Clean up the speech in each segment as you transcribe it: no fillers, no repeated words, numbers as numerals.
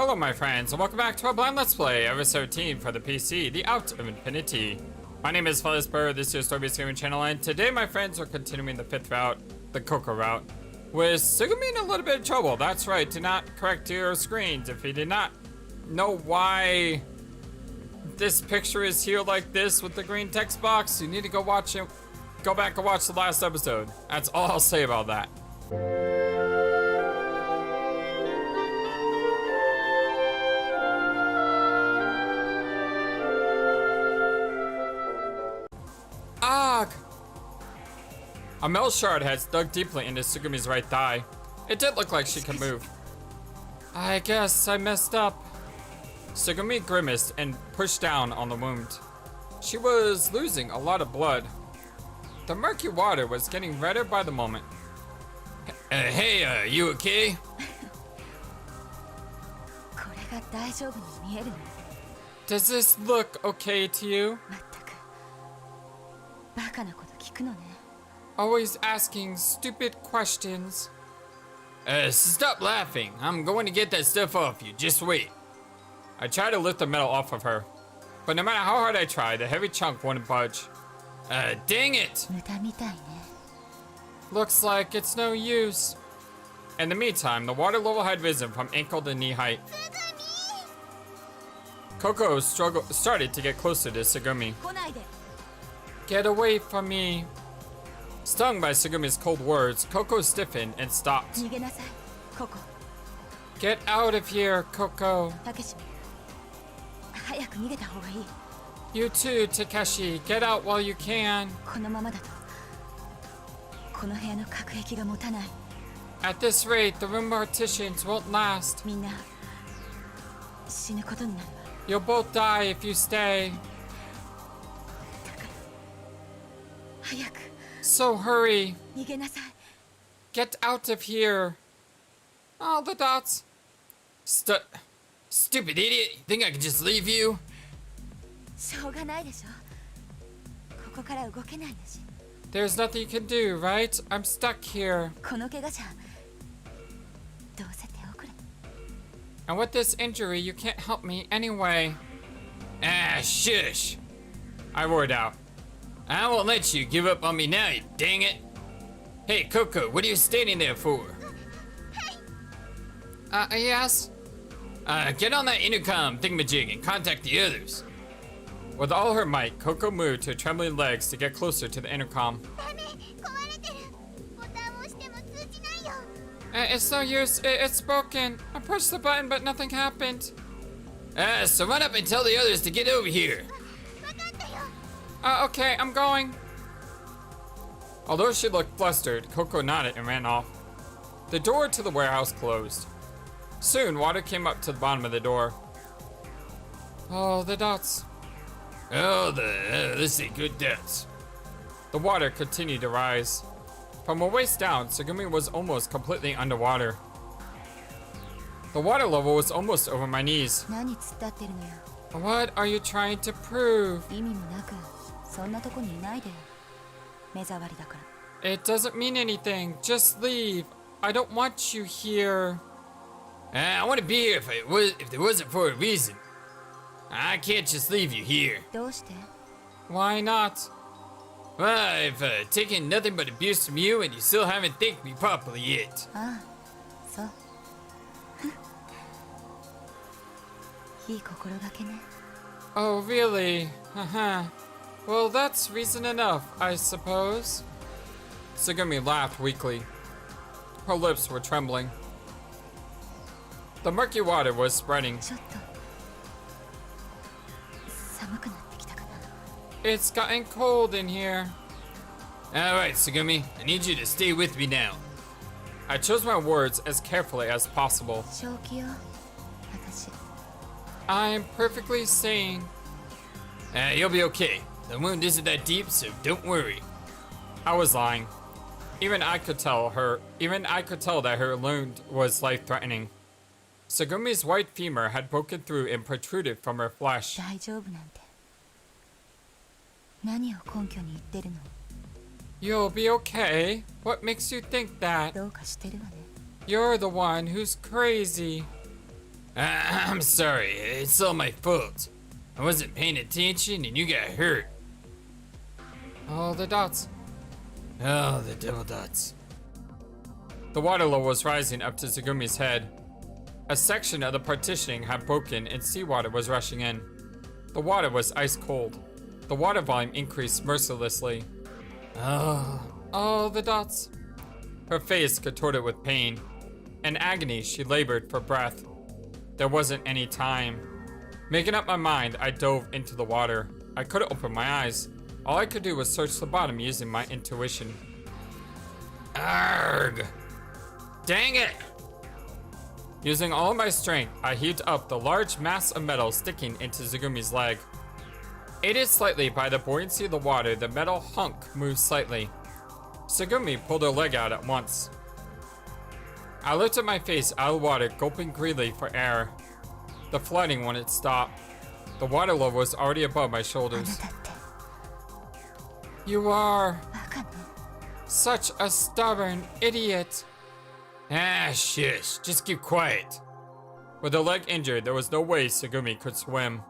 Hello my friends, and welcome back to our blind let's play, episode 13 for the PC, The Out of Infinity. My name is FlightlessBird, this is your story-based gaming channel, and today my friends are continuing the 5th route, the Coco route, with Sugumi in a little bit of trouble. That's right, do not correct your screens. If you did not know why this picture is here like this with the green text box, you need to go watch it, go back and watch the last episode. That's all I'll say about that. A metal shard has dug deeply into Sugumi's right thigh. It did look like she could move. I guess I messed up. Sugumi grimaced and pushed down on the wound. She was losing a lot of blood. The murky water was getting redder by the moment. Hey, you okay? Does this look okay to you? Always asking stupid questions. Stop laughing. I'm going to get that stuff off you. Just wait. I tried to lift the metal off of her, but no matter how hard I tried, the heavy chunk wouldn't budge. Dang it! Looks like it's no use. In the meantime, the water level had risen from ankle to knee height. Coco started to get closer to Sugumi. Get away from me. Stung by Sugumi's cold words, Coco stiffened and stopped. Get out of here, Coco. You too, Takeshi. Get out while you can. At this rate, the room partitions won't last. You'll both die if you stay. So hurry. Get out of here. Oh, the dots. Stupid idiot. You think I could just leave you? There's nothing you can do, right? I'm stuck here. And with this injury, you can't help me anyway. Ah, shush. I roared out. I won't let you give up on me now, you dang it. Hey, Coco, what are you standing there for? Yes? Get on that intercom thingamajig and contact the others. With all her might, Coco moved her trembling legs to get closer to the intercom. It's no use, it's broken. I pushed the button, but nothing happened. So run up and tell the others to get over here. Okay, I'm going. Although she looked flustered, Coco nodded and ran off. The door to the warehouse closed. Soon, water came up to the bottom of the door. Oh, the dots. Oh, this ain't good dots. The water continued to rise. From her waist down, Sugumi was almost completely underwater. The water level was almost over my knees. What are you trying to prove? It doesn't mean anything. Just leave. I don't want you here. I want to be here if there wasn't for a reason. I can't just leave you here. Why not? Well, I've taken nothing but abuse from you, and you still haven't thanked me properly yet. Oh, really? Haha. Well, that's reason enough, I suppose. Sugumi laughed weakly. Her lips were trembling. The murky water was spreading. It's gotten cold in here. Alright, Sugumi, I need you to stay with me now. I chose my words as carefully as possible. I'm perfectly sane. You'll be okay. The wound isn't that deep, so don't worry. I was lying. Even I could tell that her wound was life-threatening. Sugumi's white femur had broken through and protruded from her flesh. You'll be okay. What makes you think that? You're the one who's crazy. I'm sorry, it's all my fault. I wasn't paying attention and you got hurt. Oh, the dots. Oh, the double dots. The water level was rising up to Tsugumi's head. A section of the partitioning had broken and seawater was rushing in. The water was ice cold. The water volume increased mercilessly. Oh, the dots. Her face contorted with pain. In agony, she labored for breath. There wasn't any time. Making up my mind, I dove into the water. I couldn't open my eyes. All I could do was search the bottom using my intuition. Arrgh! Dang it! Using all of my strength, I heaved up the large mass of metal sticking into Tsugumi's leg. Aided slightly by the buoyancy of the water, the metal hunk moved slightly. Tsugumi pulled her leg out at once. I lifted my face out of the water, gulping greedily for air. The flooding wouldn't stop. The water level was already above my shoulders. You are such a stubborn idiot. Ah, shush. Just keep quiet. With her leg injured, there was no way Tsugumi could swim.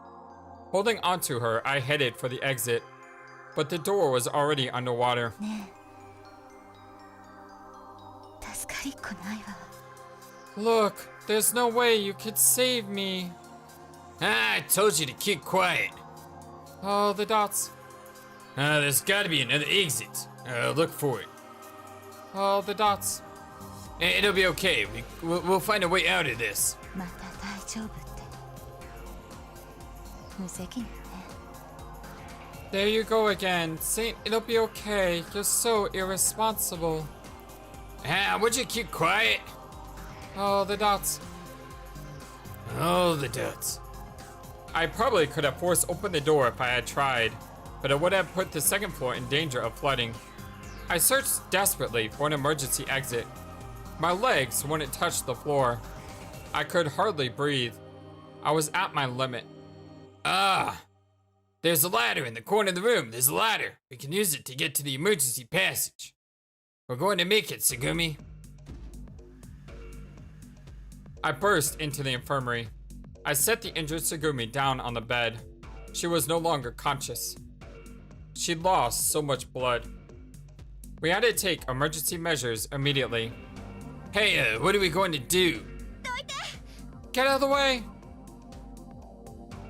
Holding onto her, I headed for the exit, but the door was already underwater. Look, there's no way you could save me. Ah, I told you to keep quiet. Oh, the dots. There's gotta be another exit. Look for it. Oh, the dots. It'll be okay. We'll find a way out of this. There you go again, saying it'll be okay. You're so irresponsible. Would you keep quiet? Oh, the dots. Oh, the dots. I probably could have forced open the door if I had tried, but it would have put the second floor in danger of flooding. I searched desperately for an emergency exit. My legs wouldn't touch the floor. I could hardly breathe. I was at my limit. There's a ladder in the corner of the room. There's a ladder. We can use it to get to the emergency passage. We're going to make it, Tsugumi. I burst into the infirmary. I set the injured Tsugumi down on the bed. She was no longer conscious. She'd lost so much blood. We had to take emergency measures immediately. Hey, what are we going to do? Get out of the way!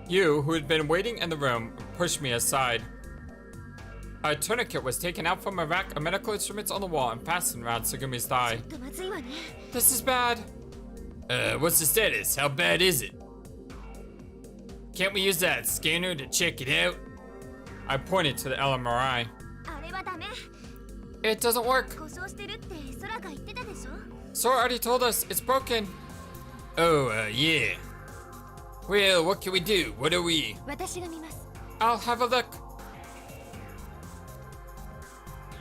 You, who had been waiting in the room, pushed me aside. A tourniquet was taken out from a rack of medical instruments on the wall and fastened around Tsugumi's thigh. This is bad. What's the status? How bad is it? Can't we use that scanner to check it out? I pointed to the LMRI. It doesn't work. Sora already told us it's broken. Oh, yeah. Well, what can we do? What are we? I'll have a look.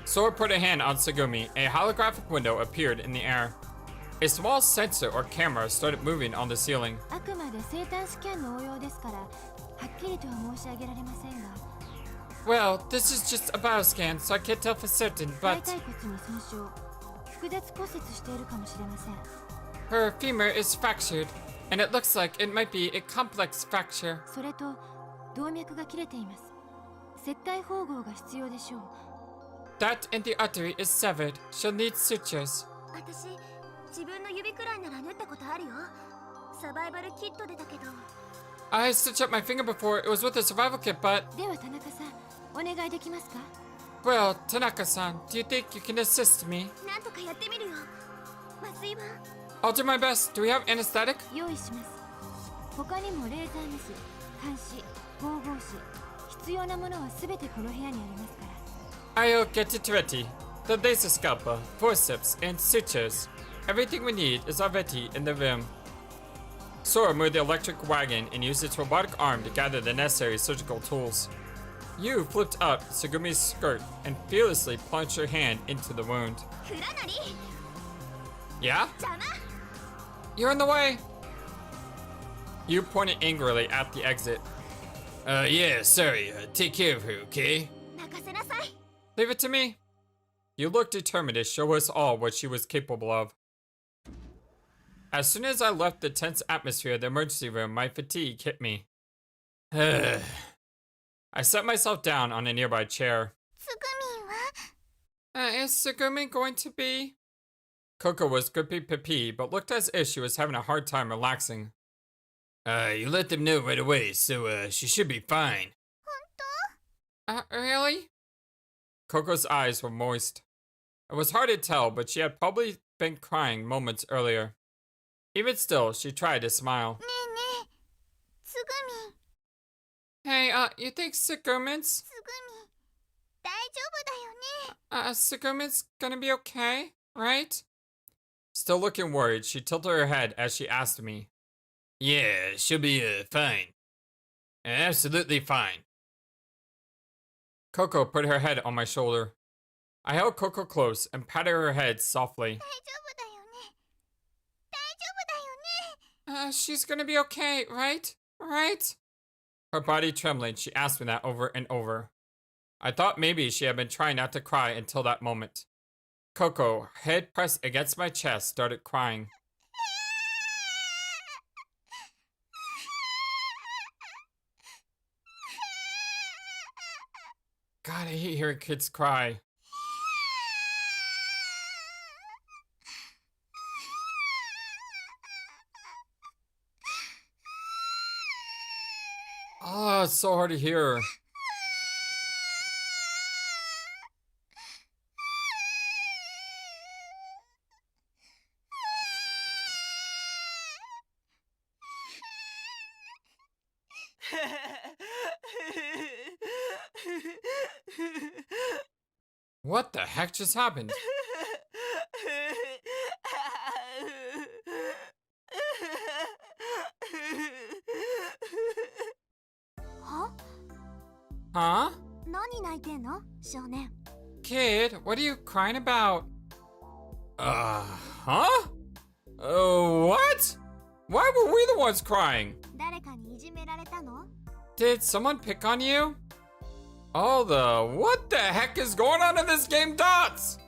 Sora put a hand on Tsugumi. A holographic window appeared in the air. A small sensor or camera started moving on the ceiling. Well, this is just a bioscan, so I can't tell for certain, but her femur is fractured, and it looks like it might be a complex fracture. That and the artery is severed. She'll need sutures. I stitched up my finger before. It was with a survival kit, but... Well, Tanaka-san, do you think you can assist me? I'll do my best. Do we have anesthetic? I'll get it ready. The laser scalpel, forceps, and sutures. Everything we need is already in the room. Sora moved the electric wagon and used its robotic arm to gather the necessary surgical tools. You flipped up Tsugumi's skirt and fearlessly plunged your hand into the wound. Yeah? You're in the way! You pointed angrily at the exit. Yeah, sorry. Take care of her, okay? Leave it to me. You looked determined to show us all what she was capable of. As soon as I left the tense atmosphere of the emergency room, my fatigue hit me. I set myself down on a nearby chair. Is Tsugumi going to be? Coco was grippy pipi, but looked as if she was having a hard time relaxing. You let them know right away, so she should be fine. Really? Coco's eyes were moist. It was hard to tell, but she had probably been crying moments earlier. Even still, she tried to smile. Hey, you think Tsugumi's? Tsugumi's gonna be okay, right? Still looking worried, she tilted her head as she asked me. Yeah, she'll be, fine. Absolutely fine. Coco put her head on my shoulder. I held Coco close and patted her head softly. She's gonna be okay, right? Right? Her body trembling, she asked me that over and over. I thought maybe she had been trying not to cry until that moment. Coco, head pressed against my chest, started crying. God, I hate hearing kids cry. Oh, it's so hard to hear. What the heck just happened? Huh? Kid, what are you crying about? Huh? What? Why were we the ones crying? Did someone pick on you? Oh, what the heck is going on in this game, Dots?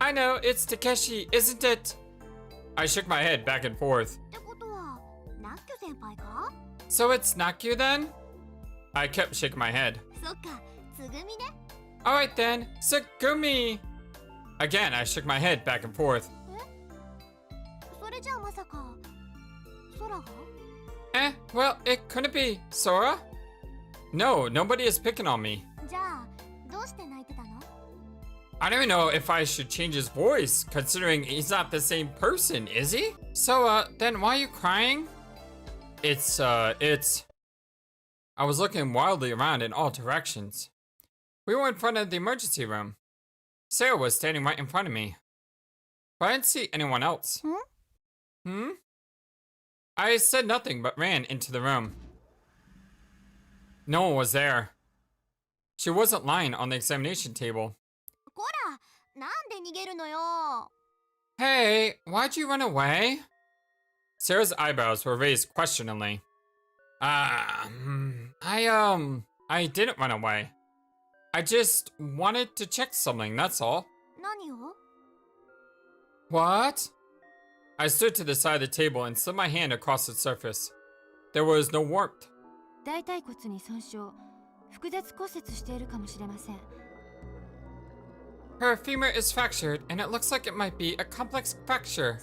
I know, it's Takeshi, isn't it? I shook my head back and forth. So it's Nakyu then? I kept shaking my head. Alright then, Tsugumi! Again, I shook my head back and forth. Well, it couldn't be Sora? No, nobody is picking on me. I don't even know if I should change his voice, considering he's not the same person, is he? So, then why are you crying? It's... I was looking wildly around in all directions. We were in front of the emergency room. Sarah was standing right in front of me. But I didn't see anyone else. I said nothing but ran into the room. No one was there. She wasn't lying on the examination table. Hey, why'd you run away? Sarah's eyebrows were raised questioningly. I didn't run away. I just wanted to check something, that's all. What? I stood to the side of the table and slid my hand across the surface. There was no warmth. Her femur is fractured, and it looks like it might be a complex fracture.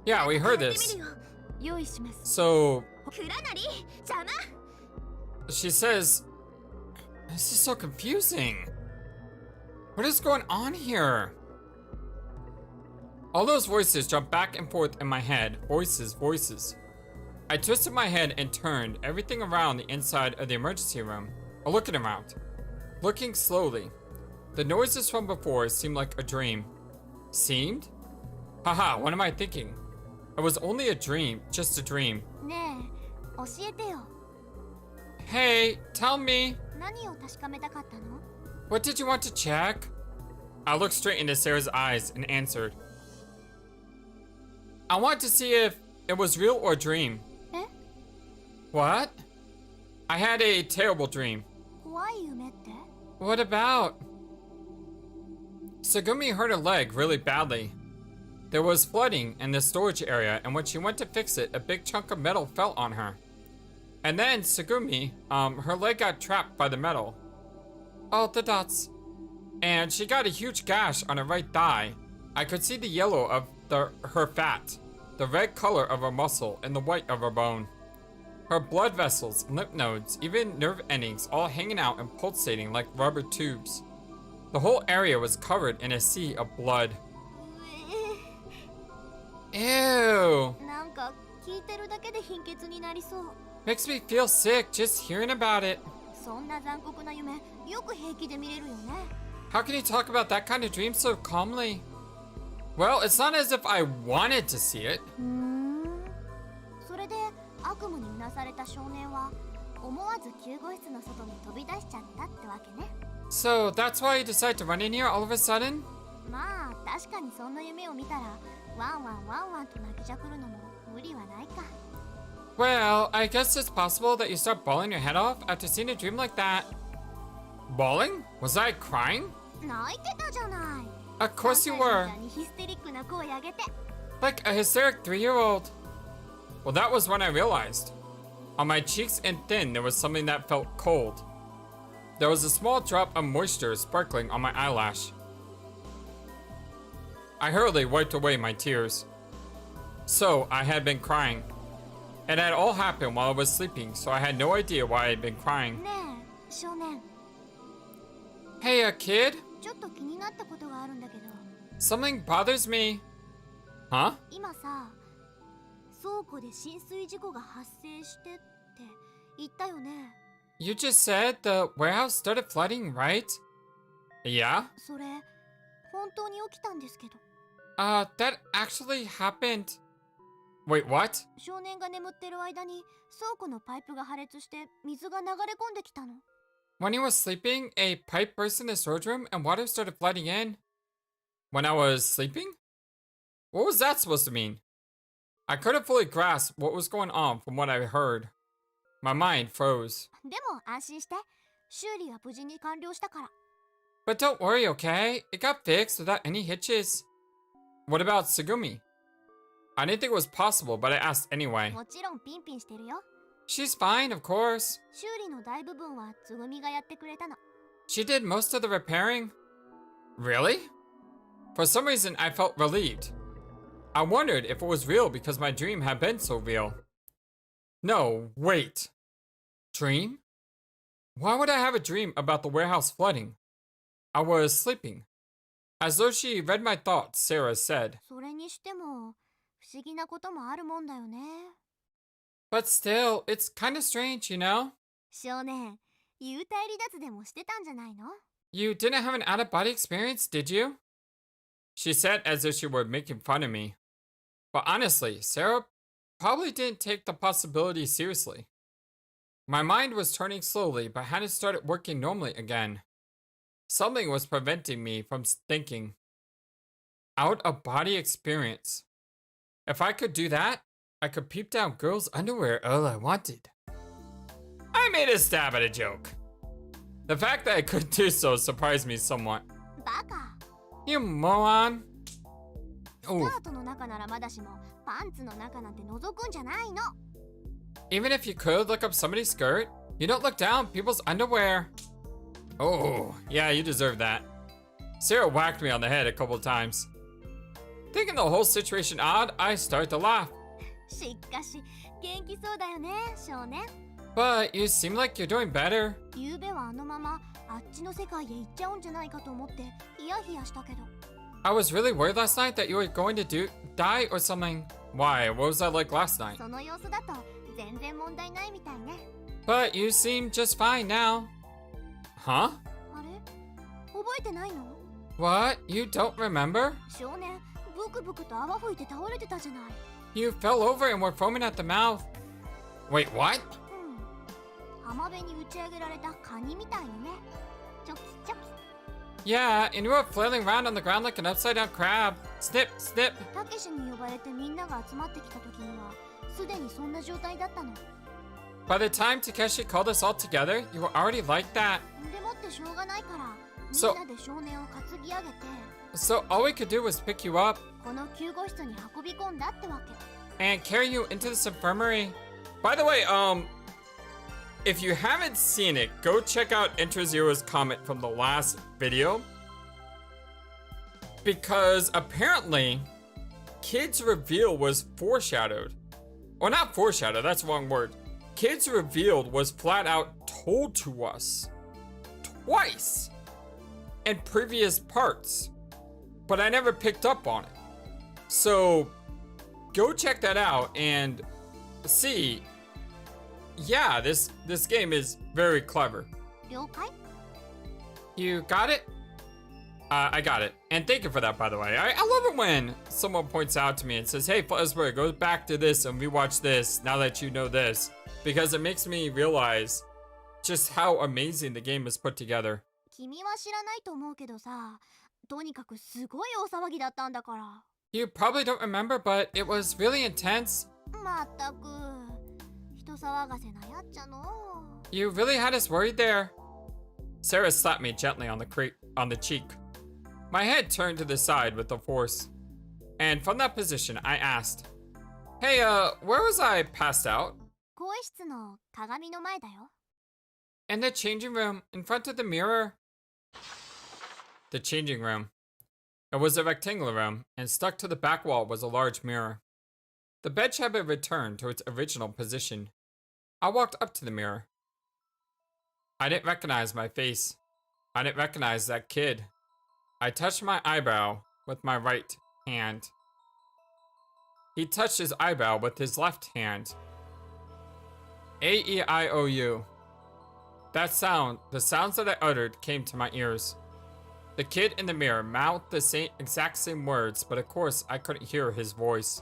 Yeah, we heard this. So... She says... This is so confusing. What is going on here? All those voices jumped back and forth in my head. Voices. I twisted my head and turned everything around the inside of the emergency room. Or looking around. Looking slowly. The noises from before seemed like a dream. Seemed? Haha, what am I thinking? It was only a dream, just a dream. Hey, tell me. What did you want to check? I looked straight into Sarah's eyes and answered. I want to see if it was real or a dream. What? I had a terrible dream. What about? Tsugumi hurt her leg really badly. There was flooding in the storage area, and when she went to fix it, a big chunk of metal fell on her. And then Tsugumi, her leg got trapped by the metal. Oh, the dots. And she got a huge gash on her right thigh. I could see the yellow of her fat, the red color of her muscle, and the white of her bone. Her blood vessels, lymph nodes, even nerve endings all hanging out and pulsating like rubber tubes. The whole area was covered in a sea of blood. Ew. なんか聞いてるだけで貧血になりそう。 Makes me feel sick just hearing about it. そんな残酷な夢、よく平気で見れるよね。 How can you talk about that kind of dream so calmly? Well, it's not as if I wanted to see it. それで悪夢にうなされた少年は思わず救護室の外に飛び出しちゃったってわけね。 So that's why you decide to run in here all of a sudden? まあ確かにそんな夢を見たらワンワンワンワンと泣きじゃくるのも無理はないか。 Well, I guess it's possible that you start bawling your head off after seeing a dream like that. Bawling? Was I crying? 泣いてたじゃない。 Of course you were. みたいにヒステリックな声上げて。 Like a hysteric 3-year-old. Well, that was when I realized. On my cheeks and thin, there was something that felt cold. There was a small drop of moisture sparkling on my eyelash. I hurriedly wiped away my tears. So, I had been crying. It had all happened while I was sleeping, so I had no idea why I had been crying. ねえ、少年。 Hey, a kid? ちょっと気になったことがあるんだけど。 Something bothers me. Huh? 今さ、倉庫で浸水事故が発生してって言ったよね。 You just said the warehouse started flooding, right? Yeah? それ、本当に起きたんですけど。 That actually happened. Wait, what? 少年が眠ってる間に倉庫のパイプが破裂して水が流れ込んできたの。 When he was sleeping, a pipe burst in the storage room and water started flooding in. When I was sleeping? What was that supposed to mean? I couldn't fully grasp what was going on from what I heard. My mind froze. でも安心して、修理は無事に完了したから。 But don't worry, okay? It got fixed without any hitches. What about Tsugumi? I didn't think it was possible, but I asked anyway. もちろんピンピンしてるよ。 She's fine, of course. 修理の大部分はつぐみがやってくれたの。 She did most of the repairing. Really? For some reason, I felt relieved. I wondered if it was real because my dream had been so real. No, wait. Dream? Why would I have a dream about the warehouse flooding? I was sleeping. As though she read my thoughts, Sarah said. それにしても不思議なこともあるもんだよね。 But still, it's kind of strange, you know? 少年、幽体離脱でもしてたんじゃないの？ You didn't have an out-of-body experience, did you? She said as if she were making fun of me. But honestly, Sarah probably didn't take the possibility seriously. My mind was turning slowly, but hadn't started working normally again. Something was preventing me from thinking. Out-of-body experience. If I could do that, I could peep down girls' underwear all I wanted. I made a stab at a joke. The fact that I could do so surprised me somewhat. バカ。 You moron. スカートの中ならまだしも、パンツの中なんて覗くんじゃないの。 Even if you could look up somebody's skirt, you don't look down people's underwear. Oh, yeah, you deserve that. Sarah whacked me on the head a couple of times. Thinking the whole situation odd, I start to laugh. しかし、元気そうだよね、少年。 But you seem like you're doing better. 昨べはあのままあっちの世界へ行っちゃうんじゃないかと思ってヒヤヒヤしたけど。 I was really worried last night that you were going to die or something. Why? What was that like last night? その様子だと全然問題ないみたいね。 But you seem just fine now. Huh? あれ？覚えてないの？ What? You don't remember? 少年、ブクブクと泡吹いて倒れてたじゃない。 You fell over and were foaming at the mouth. Wait, what? 浜辺に打ち上げられたカニみたいよね。チョキチョキ。 Yeah, and you were flailing around on the ground like an upside-down crab. Snip, snip. たけしに呼ばれてみんなが集まってきた時にはすでにそんな状態だったの。 By the time Takeshi called us all together, you were already like that. でもってしょうがないから So- みんなで少年を担ぎ上げて So all we could do was pick you up この救護室に運び込んだってわけ。 and carry you into this infirmary. By the way, if you haven't seen it, go check out Intrazero's comment from the last video. Because apparently, Kid's reveal was foreshadowed. Or not foreshadowed, that's the wrong word. Kid's revealed was flat out told to us. Twice. In previous parts. But I never picked up on it. So, go check that out and see. Yeah, this game is very clever. 了解？ You got it? I got it. And thank you for that, by the way. I love it when someone points out to me and says, hey, FlightlessBird, go back to this and rewatch this now that you know this. Because it makes me realize just how amazing the game is put together. 君は知らないと思うけどさ、とにかくすごい大騒ぎだったんだから。 You probably don't remember, but it was really intense. まったく、人騒がせなやっちゃの。 You really had us worried there. Sarah slapped me gently on the cheek. My head turned to the side with the force. And from that position, I asked, hey, where was I passed out? 更衣室の鏡の前だよ。 In the changing room, in front of the mirror. The changing room. It was a rectangular room, and stuck to the back wall was a large mirror. The bed had been returned to its original position. I walked up to the mirror. I didn't recognize my face. I didn't recognize that kid. I touched my eyebrow with my right hand. He touched his eyebrow with his left hand. A-E-I-O-U. That sound, the sounds that I uttered came to my ears. The kid in the mirror mouthed the exact same words, but of course I couldn't hear his voice.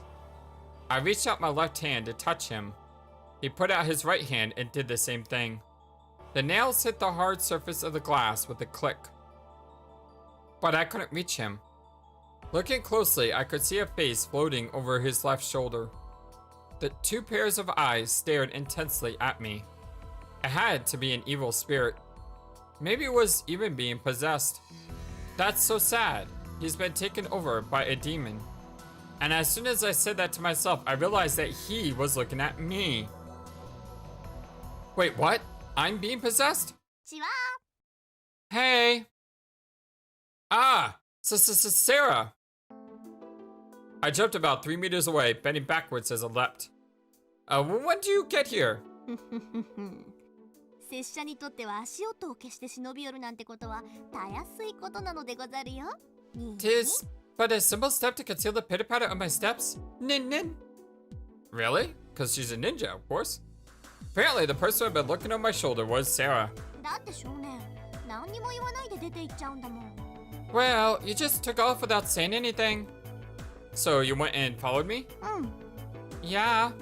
I reached out my left hand to touch him. He put out his right hand and did the same thing. The nails hit the hard surface of the glass with a click. But I couldn't reach him. Looking closely, I could see a face floating over his left shoulder. The two pairs of eyes stared intensely at me. It had to be an evil spirit. Maybe it was even being possessed. That's so sad. He's been taken over by a demon. And as soon as I said that to myself, I realized that he was looking at me. Wait, what? I'm being possessed? ちは Hey. Ah, Sarah. I jumped about 3 meters away, bending backwards as I leapt. When did you get here? 拙者にとっては足音を消して忍び寄るなんてことはたやすいことなのでござるよ。に 'Tis but a simple step to conceal the pitter-patter of my steps. Nin. Really? Because she's a ninja, of course. Apparently, the person who had been looking over my shoulder was Sarah. だって少年、何にも言わないで出て行っちゃうんだもん。 Well, you just took off without saying anything. So you went and followed me? うん。 Yeah.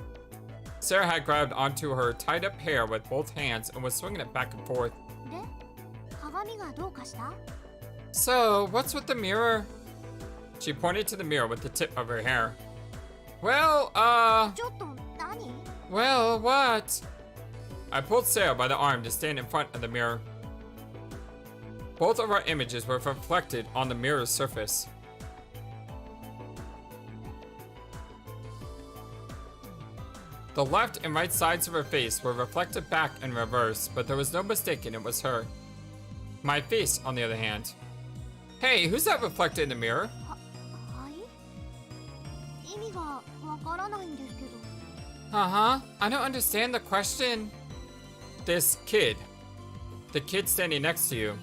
Sarah had grabbed onto her tied-up hair with both hands and was swinging it back and forth. で、鏡がどうかした？ So, what's with the mirror? She pointed to the mirror with the tip of her hair. Well, ちょっと何？ well, what? I pulled Sarah by the arm to stand in front of the mirror. Both of our images were reflected on the mirror's surface. The left and right sides of her face were reflected back in reverse, but there was no mistaking it was her. My face, on the other hand. Hey, who's that reflected in the mirror? はい？意味がわからないんですけど。 Uh-huh. I don't understand the question. This kid. The kid standing next to you.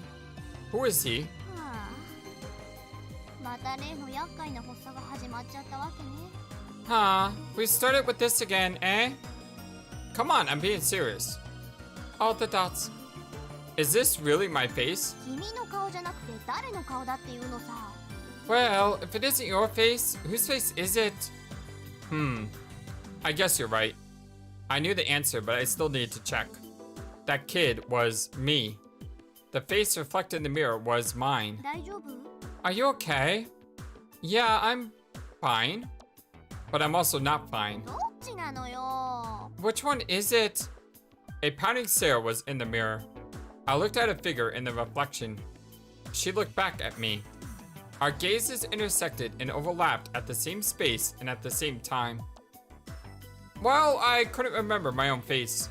Who is he? はあ、また例の厄介な発作が始まっちゃったわけね。 Huh. We started with this again, eh? Come on, I'm being serious. All the dots. Is this really my face? 君の顔じゃなくて誰の顔だっていうのさ。 Well, if it isn't your face, whose face is it? I guess you're right. I knew the answer, but I still need to check. That kid was me. The face reflected in the mirror was mine. 大丈夫？ Are you okay? Yeah, I'm fine. But I'm also not fine. どっちなのよ。 Which one is it? A pouting Sarah was in the mirror. I looked at a figure in the reflection. she looked back at me. Our gazes intersected and overlapped at the same space and at the same time. Well, I couldn't remember my own face.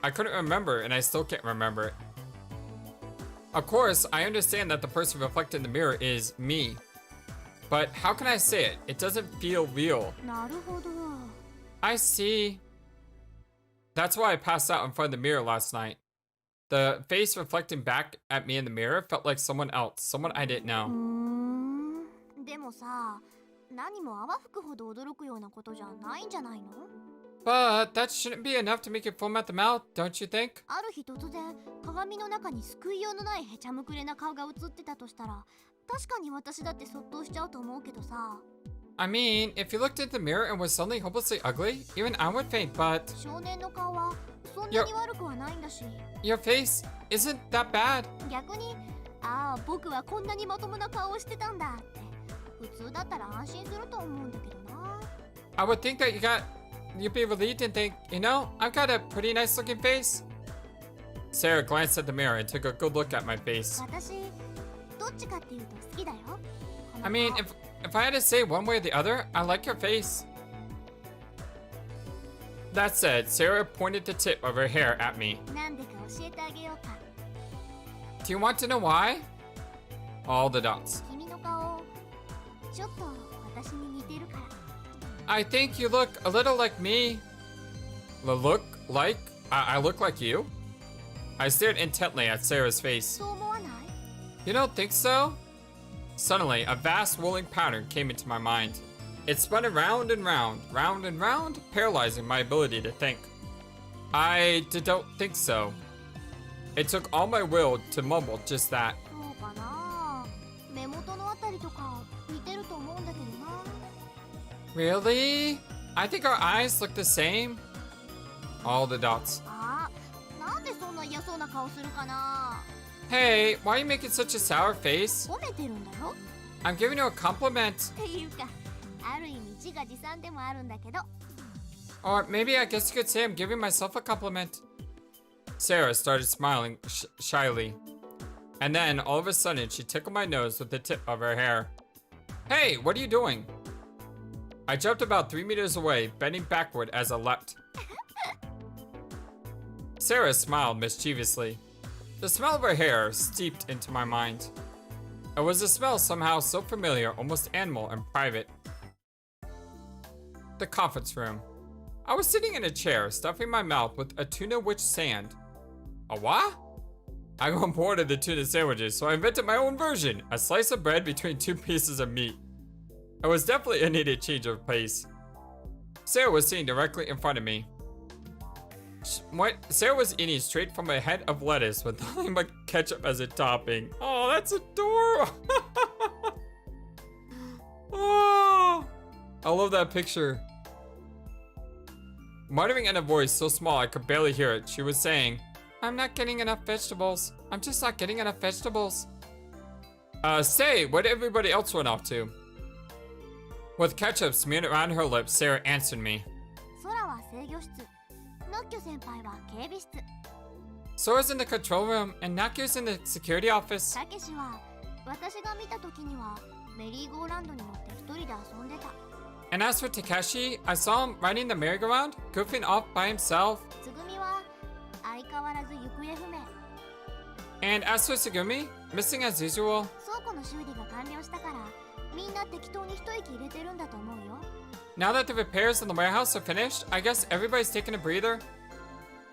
I couldn't remember, and I still can't remember it. Of course, I understand that the person reflected in the mirror is me. But how can I say it? It doesn't feel real. なるほど。 I see. That's why I passed out in front of the mirror last night. The face reflecting back at me in the mirror felt like someone else, someone I didn't know. でもさ、何も泡吹くほど驚くようなことじゃないんじゃないの？ But that shouldn't be enough to make you foam at the mouth, don't you think? ある日突然、鏡の中に救いようのないへちゃむくれな顔が映ってたとしたら、確かに私だってそっとしちゃうと思うけどさ。I mean, if you looked into the mirror and was suddenly hopelessly ugly, even I would faint, but 少年の顔はそんなに悪くはないんだし。 your face isn't that bad. 逆に、ああ、僕はこんなにまともな顔をしてたんだって。普通だったら安心すると思うんだけどな。I would think that you'd be relieved and think, you know, I've got a pretty nice looking face. Sarah glanced at the mirror and took a good look at my face. 私、どっちかっていうと好きだよ。 I mean, if I had to say one way or the other, I like your face. That said, Sarah pointed the tip of her hair at me. なんでか教えてあげようか。 Do you want to know why? All the dots. 君の顔、ちょっと私に似てるから。 I think you look a little like me. Look like? I look like you? I stared intently at Sarah's face. そう思わない？ You don't think so? Suddenly, a vast whirling pattern came into my mind. It spun around and round, round and round, paralyzing my ability to think. I don't think so. It took all my will to mumble just that. そうかな。目元のあたりとか似てると思うんだけどな。 Really? I think our eyes look the same. All the dots. ああ、なんでそんな嫌そうな顔するかな。 Hey, why are you making such a sour face? 褒めてるんだよ。 I'm giving you a compliment. っていうか、ある意味自画自賛でもあるんだけど。 Or maybe I guess you could say I'm giving myself a compliment. Sarah started smiling shyly. And then, all of a sudden, she tickled my nose with the tip of her hair. Hey, what are you doing? I jumped about 3 meters away, bending backward as I leapt. Sarah smiled mischievously. The smell of her hair steeped into my mind. It was a smell somehow so familiar, almost animal and private. The conference room. I was sitting in a chair, stuffing my mouth with a tuna witch sand. A what? I got bored of the tuna sandwiches, so I invented my own version, a slice of bread between 2 pieces of meat. It was definitely a needed change of pace. Sarah was sitting directly in front of me. Sarah was eating straight from a head of lettuce with nothing but ketchup as a topping. Oh, that's adorable. Oh, I love that picture. Muttering in a voice so small I could barely hear it, she was saying, I'm not getting enough vegetables. I'm just not getting enough vegetables. Say, where did everybody else run off to? With ketchup smeared around her lips, Sarah answered me. 空は制御室。ノッキョ先輩は警備室。 Sora's in the control room and Nakyu's in the security office. たけしは私が見た時にはメリーゴーランドに乗って一人で遊んでた。 And as for Takeshi, I saw him riding the merry-go-round, goofing off by himself. つぐみは相変わらず行方不明。 And as for Sugumi, missing as usual. 倉庫の修理が完了したからみんな適当に一息入れてるんだと思うよ。 Now that the repairs in the warehouse are finished, I guess everybody's taking a breather.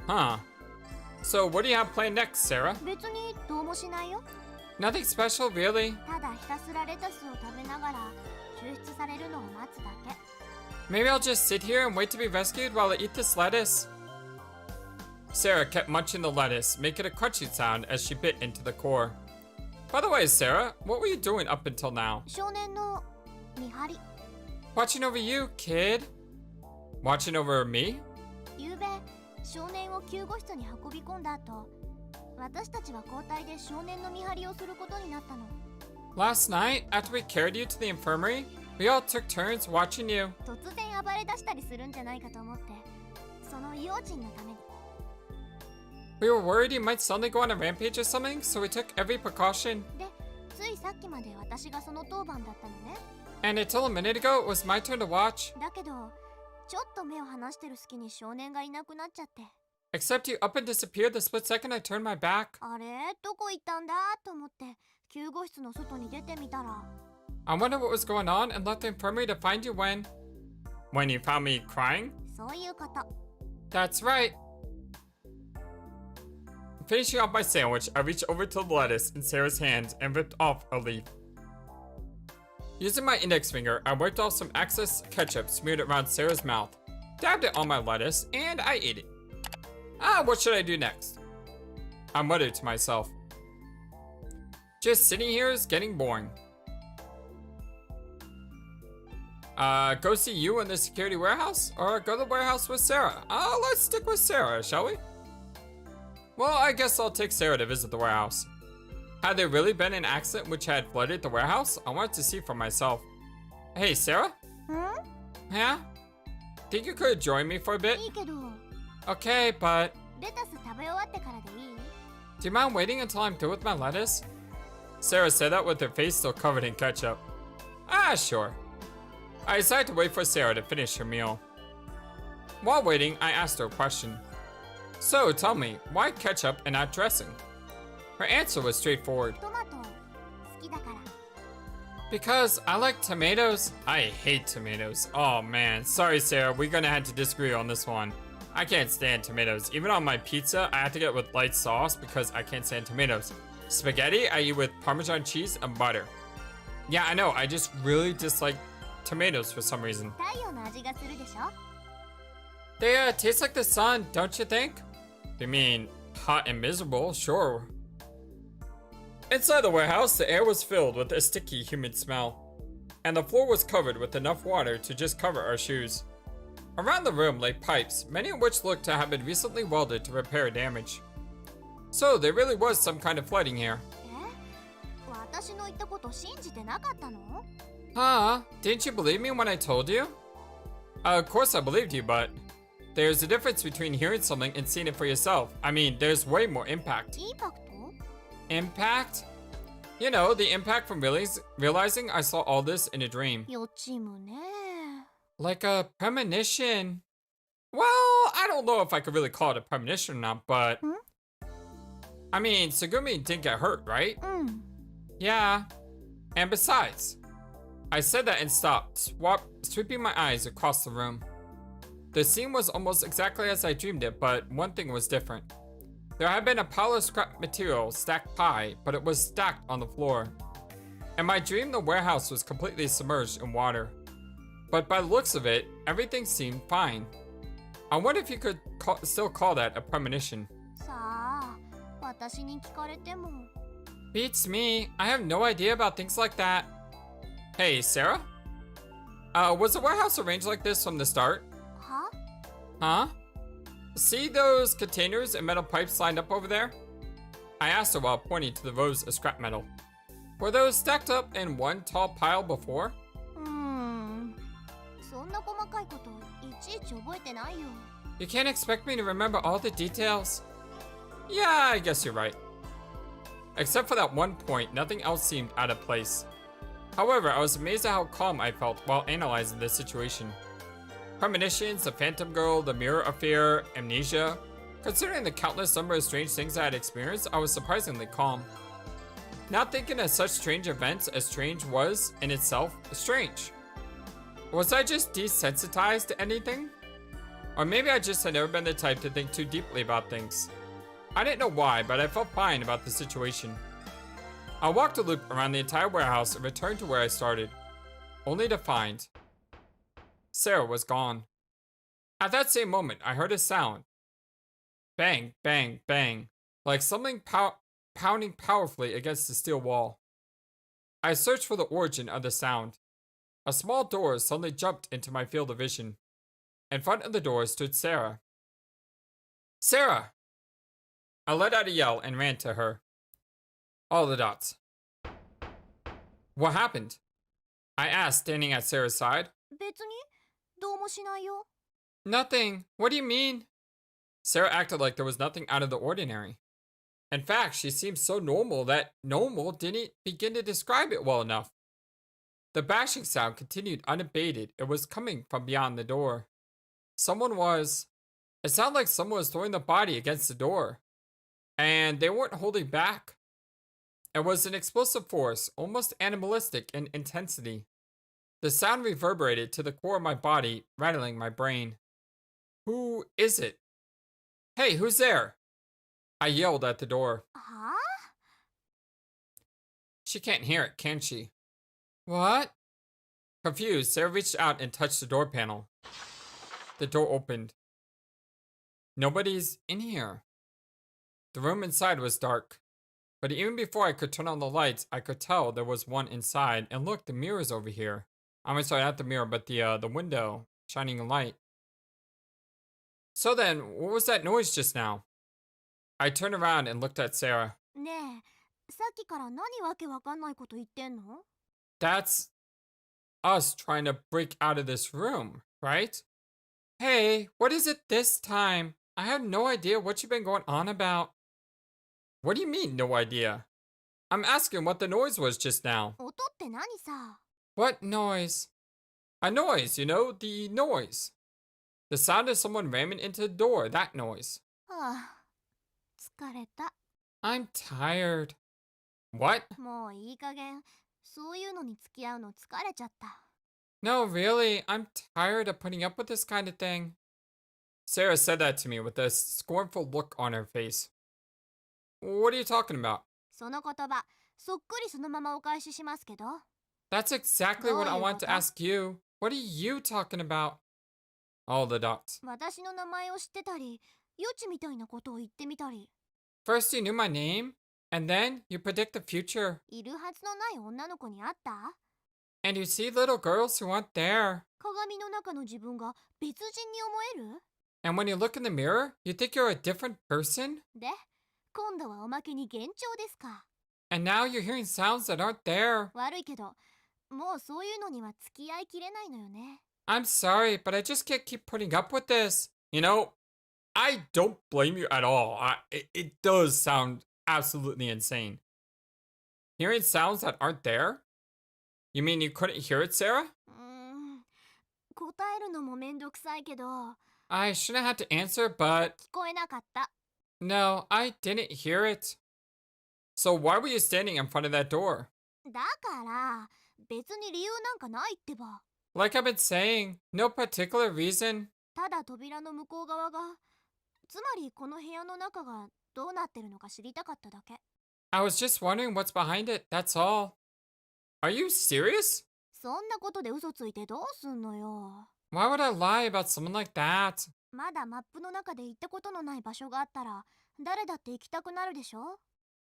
Huh. So what do you have planned next, Sarah? 別にどうもしないよ。 Nothing special, really. ただひたすらレタスを食べながら救出されるのを待つだけ。 Maybe I'll just sit here and wait to be rescued while I eat this lettuce. Sarah kept munching the lettuce, making a crunchy sound as she bit into the core. By the way, Sarah, what were you doing up until now? 少年の見張り。 Watching over you, kid. Watching over me? ゆうべ少年を救護室に運び込んだ後、私たちは交代で少年の見張りをすることになったの。 Last night, after we carried you to the infirmary, we all took turns watching you. 突然暴れ出したりするんじゃないかと思って、その用心のために。 We were worried you might suddenly go on a rampage or something, so we took every precaution. で、ついさっきまで私がその当番だったのね。 And until a minute ago, it was my turn to watch. だけどちょっと目を離してる隙に少年がいなくなっちゃって、 Except you up and disappeared the split second I turned my back. あれどこ行ったんだと思って救護室の外に出てみたら、 I wondered what was going on and left the infirmary to find you when... When you found me crying? そういうこと。 That's right. Finishing off my sandwich, I reached over to the lettuce in Sarah's hands and ripped off a leaf. Using my index finger, I wiped off some excess ketchup smeared around Sarah's mouth, dabbed it on my lettuce, and I ate it. What should I do next? I muttered to myself. Just sitting here is getting boring. Go see you in the security warehouse, or go to the warehouse with Sarah? Let's stick with Sarah, shall we? Well, I guess I'll take Sarah to visit the warehouse. Had there really been an accident which had flooded the warehouse? I wanted to see for myself. Hey, Sarah? Yeah? Think you could join me for a bit? いいけど、 Okay, but... レタス食べ終わってからでいい？ Do you mind waiting until I'm through with my lettuce? Sarah said that with her face still covered in ketchup. Sure. I decided to wait for Sarah to finish her meal. While waiting, I asked her a question. So, tell me, why ketchup and not dressing? Her answer was straightforward. トマト好きだから。 Because I like tomatoes. I hate tomatoes. Oh man, sorry Sarah, we're gonna have to disagree on this one. I can't stand tomatoes. Even on my pizza, I have to get it with light sauce because I can't stand tomatoes. Spaghetti, I eat with Parmesan cheese and butter. Yeah, I know, I just really dislike tomatoes for some reason. 太陽の味がするでしょ？ They taste like the sun, don't you think? You mean hot and miserable, sure. Inside the warehouse, the air was filled with a sticky, humid smell, and the floor was covered with enough water to just cover our shoes. Around the room lay pipes, many of which looked to have been recently welded to repair damage. So there really was some kind of flooding here. 私の言ったこと信じてなかったの？ Didn't you believe me when I told you? Of course I believed you, but there's a difference between hearing something and seeing it for yourself. I mean, there's way more impact. インパクト？ Impact? You know, the impact from realizing I saw all this in a dream. 予知夢ね。 Like a premonition. Well, I don't know if I could really call it a premonition or not, but... I mean, Sugumi didn't get hurt, right? うん。 Yeah. And besides, I said that and stopped, sweeping my eyes across the room. The scene was almost exactly as I dreamed it, but one thing was different. There had been a pile of scrap material stacked high, but it was stacked on the floor. In my dream, the warehouse was completely submerged in water. But by the looks of it, everything seemed fine. I wonder if you could still call that a premonition. さあ、私に聞かれても。 Beats me. I have no idea about things like that. Hey, Sarah? Was the warehouse arranged like this from the start? は？ Huh? See those containers and metal pipes lined up over there? I asked her while pointing to the rows of scrap metal. Were those stacked up in one tall pile before? そんな細かいこといちいち覚えてないよ。 You can't expect me to remember all the details. Yeah, I guess you're right. Except for that one point, nothing else seemed out of place. However, I was amazed at how calm I felt while analyzing this situation. Premonitions, the Phantom Girl, the Mirror Affair, amnesia. Considering the countless number of strange things I had experienced, I was surprisingly calm. Not thinking of such strange events as strange was, in itself, strange. Was I just desensitized to anything? Or maybe I just had never been the type to think too deeply about things. I didn't know why, but I felt fine about the situation. I walked a loop around the entire warehouse and returned to where I started, only to find Sarah was gone. At that same moment, I heard a sound. Bang, bang, bang, like something pounding powerfully against the steel wall. I searched for the origin of the sound. A small door suddenly jumped into my field of vision. In front of the door stood Sarah. Sarah! I let out a yell and ran to her. All the dots. What happened? I asked, standing at Sarah's side. 別にどうもしないよ。 Nothing. What do you mean? Sarah acted like there was nothing out of the ordinary. In fact, she seemed so normal that normal didn't begin to describe it well enough. The bashing sound continued unabated. It was coming from beyond the door. It sounded like someone was throwing the body against the door. And they weren't holding back. It was an explosive force, almost animalistic in intensity. The sound reverberated to the core of my body, rattling my brain. Who is it? Hey, who's there? I yelled at the door. Huh? She can't hear it, can she? What? Confused, Sarah reached out and touched the door panel. The door opened. Nobody's in here. The room inside was dark. But even before I could turn on the lights, I could tell there was one inside. And look, the mirror's over here. I'm sorry, not the mirror, but the window, shining a light. So then, what was that noise just now? I turned around and looked at Sarah. ねえ、さっきから何わけわかんないこと言ってんの？ That's us trying to break out of this room, right? Hey, what is it this time? I have no idea what you've been going on about. What do you mean, no idea? I'm asking what the noise was just now. 音って何さ？ What noise? A noise, you know, the noise. The sound of someone ramming into the door, that noise. はあ、疲れた。 I'm tired. What? もういい加減、そういうのに付き合うの疲れちゃった。 No, really, I'm tired of putting up with this kind of thing. Sarah said that to me with a scornful look on her face. What are you talking about? その言葉、そっくりそのままお返ししますけど。 That's exactly what I want to ask you. What are you talking about? All the dots. 私の名前を知ってたり、予知みたいなことを言ってみたり。 First you knew my name, and then you predict the future. いるはずのない女の子に会った？ And you see little girls who aren't there. 鏡の中の自分が別人に思える？ And when you look in the mirror, you think you're a different person? で、今度はおまけに幻聴ですか？ And now you're hearing sounds that aren't there. 悪いけど、もうそういうのには付き合いきれないのよね。 I'm sorry, but I just can't keep putting up with this. You know, I don't blame you at all. It does sound absolutely insane. Hearing sounds that aren't there? You mean you couldn't hear it, Sarah? 答えるのもめんどくさいけど、 I shouldn't have to answer, but 聞こえなかった。 no, I didn't hear it. So why were you standing in front of that door? だから、別に理由なんかないってば。 Like I've been saying, no particular reason. ただ扉の向こう側が、つまりこの部屋の中がどうなってるのか知りたかっただけ。 I was just wondering what's behind it, that's all. Are you serious? そんなことで嘘ついてどうすんのよ。 Why would I lie about someone like that? まだマップの中で行ったことのない場所があったら、誰だって行きたくなるでしょ？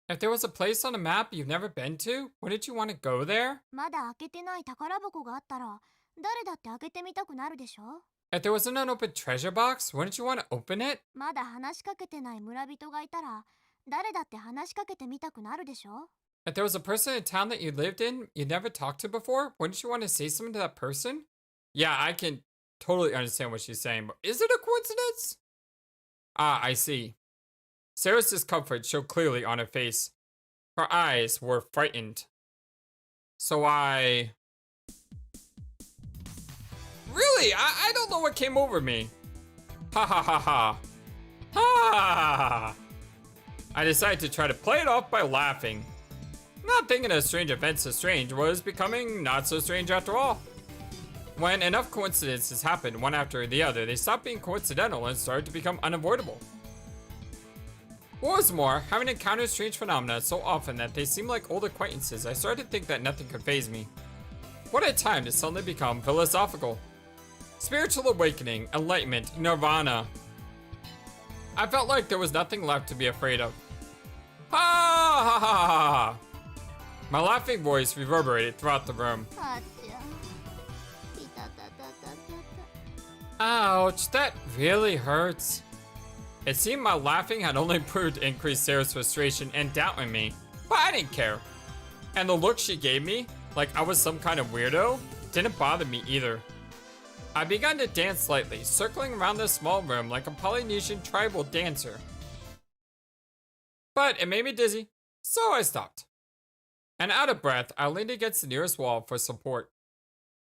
If there was a place on a map you've never been to, wouldn't you want to go there? まだ開けてない宝箱があったら、誰だって開けてみたくなるでしょ？ If there was an unopened treasure box, wouldn't you want to open it? まだ話しかけてない村人がいたら、誰だって話しかけてみたくなるでしょ？ If there was a person in town that you lived in you never talked to before, wouldn't you want to say something to that person? Yeah, I can totally understand what she's saying, but is it a coincidence? Ah, I see. Sarah's discomfort showed clearly on her face. Her eyes were frightened. So Really? I don't know what came over me. Ha ha ha ha. Ha! I decided to try to play it off by laughing. Not thinking a strange event so strange was becoming not so strange after all. When enough coincidences happened one after the other, they stopped being coincidental and started to become unavoidable. What was more, having encountered strange phenomena so often that they seemed like old acquaintances, I started to think that nothing could faze me. What a time to suddenly become philosophical. Spiritual awakening, enlightenment, nirvana. I felt like there was nothing left to be afraid of. Ha ha ha ha ha! My laughing voice reverberated throughout the room. あっちゃ。いたたたたたた。 Ouch, that really hurts. It seemed my laughing had only proved to increase Sarah's frustration and doubt in me, but I didn't care. And the look she gave me, like I was some kind of weirdo, didn't bother me either. I began to dance slightly, circling around the small room like a Polynesian tribal dancer. But it made me dizzy, so I stopped. And out of breath, I leaned against the nearest wall for support.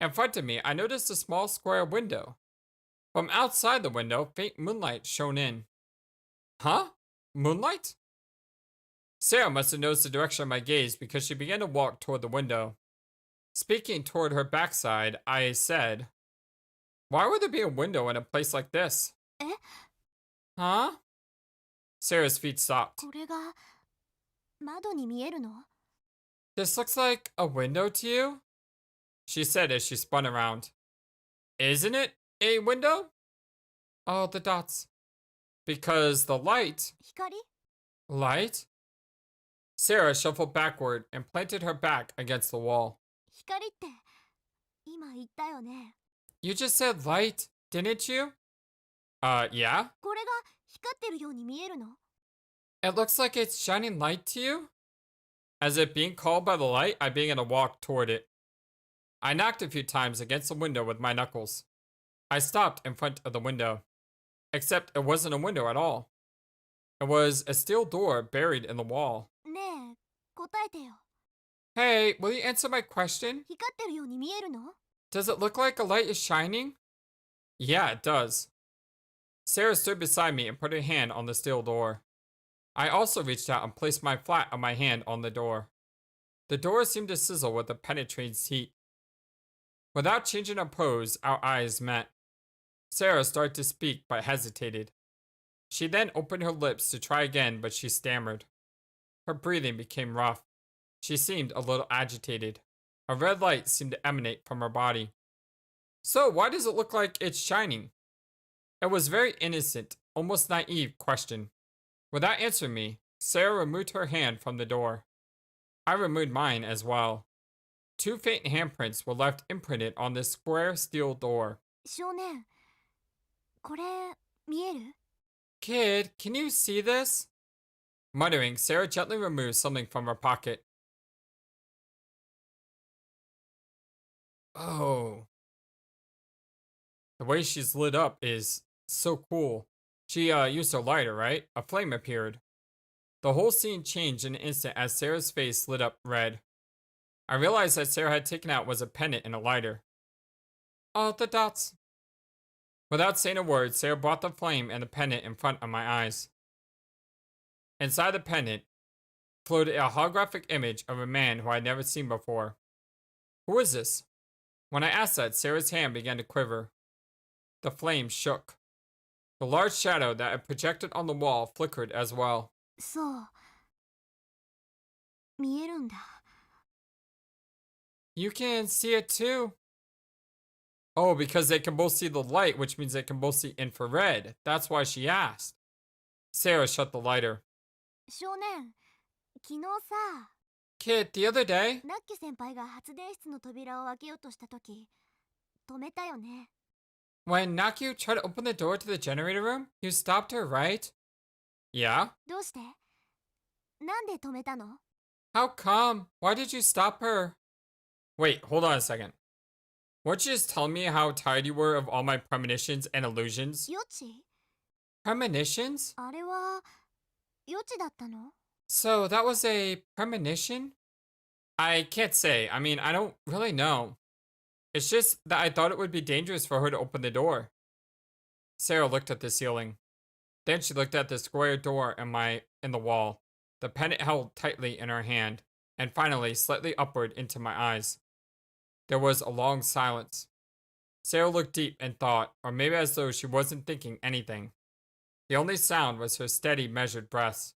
In front of me, I noticed a small square window. From outside the window, faint moonlight shone in. Huh? Moonlight? Sarah must have noticed the direction of my gaze because she began to walk toward the window. Speaking toward her backside, I said, "Why would there be a window in a place like this?" Eh? Huh? Sarah's feet stopped. これが窓に見えるの？ This looks like a window to you? She said as she spun around. Isn't it a window? Oh, the dots. Because the light... 光？ Light? Sarah shuffled backward and planted her back against the wall. 光って今言ったよね。 You just said light, didn't you? Yeah? これが光ってるように見えるの？ It looks like it's shining light to you? As if being called by the light, I began to walk toward it. I knocked a few times against the window with my knuckles. I stopped in front of the window. Except it wasn't a window at all. It was a steel door buried in the wall. ねえ、答えてよ。 Hey, will you answer my question? 光ってるように見えるの？ Does it look like a light is shining? Yeah, it does. Sarah stood beside me and put her hand on the steel door. I also reached out and placed my flat of my hand on the door. The door seemed to sizzle with a penetrating heat. Without changing her pose, our eyes met. Sarah started to speak but hesitated. She then opened her lips to try again, but she stammered. Her breathing became rough. She seemed a little agitated. A red light seemed to emanate from her body. So why does it look like it's shining? It was a very innocent, almost naive question. Without answering me, Sarah removed her hand from the door. I removed mine as well. Two faint handprints were left imprinted on this square steel door. 少年、これ見える？ Kid, can you see this? Muttering, Sarah gently removed something from her pocket. Oh. The way she's lit up is so cool. She used her lighter, right? A flame appeared. The whole scene changed in an instant as Sarah's face lit up red. I realized that Sarah had taken out was a pendant and a lighter. Oh, the dots. Without saying a word, Sarah brought the flame and the pendant in front of my eyes. Inside the pendant floated a holographic image of a man who I had never seen before. Who is this? When I asked that, Sarah's hand began to quiver. The flame shook. The large shadow that had projected on the wall flickered as well. そう。見えるんだ。 You can see it too. Oh, because they can both see the light, which means they can both see infrared. That's why she asked. Sarah shut the lighter. 少年、昨日さ、 Kid, the other day, ナッキ先輩が発電室の扉を開けようとしたとき、止めたよね。 when Nakyu tried to open the door to the generator room, you stopped her, right? Yeah? どうして？なんで止めたの？ How come? Why did you stop her? Wait, hold on a second. Weren't you just telling me how tired you were of all my premonitions and illusions? 予知？ Premonitions? あれは予知だったの？ So that was a premonition? I can't say. I mean, I don't really know. It's just that I thought it would be dangerous for her to open the door. Sarah looked at the ceiling. Then she looked at the square door in the wall, the pendant held tightly in her hand, and finally slightly upward into my eyes. There was a long silence. Sarah looked deep in thought, or maybe as though she wasn't thinking anything. The only sound was her steady, measured breaths.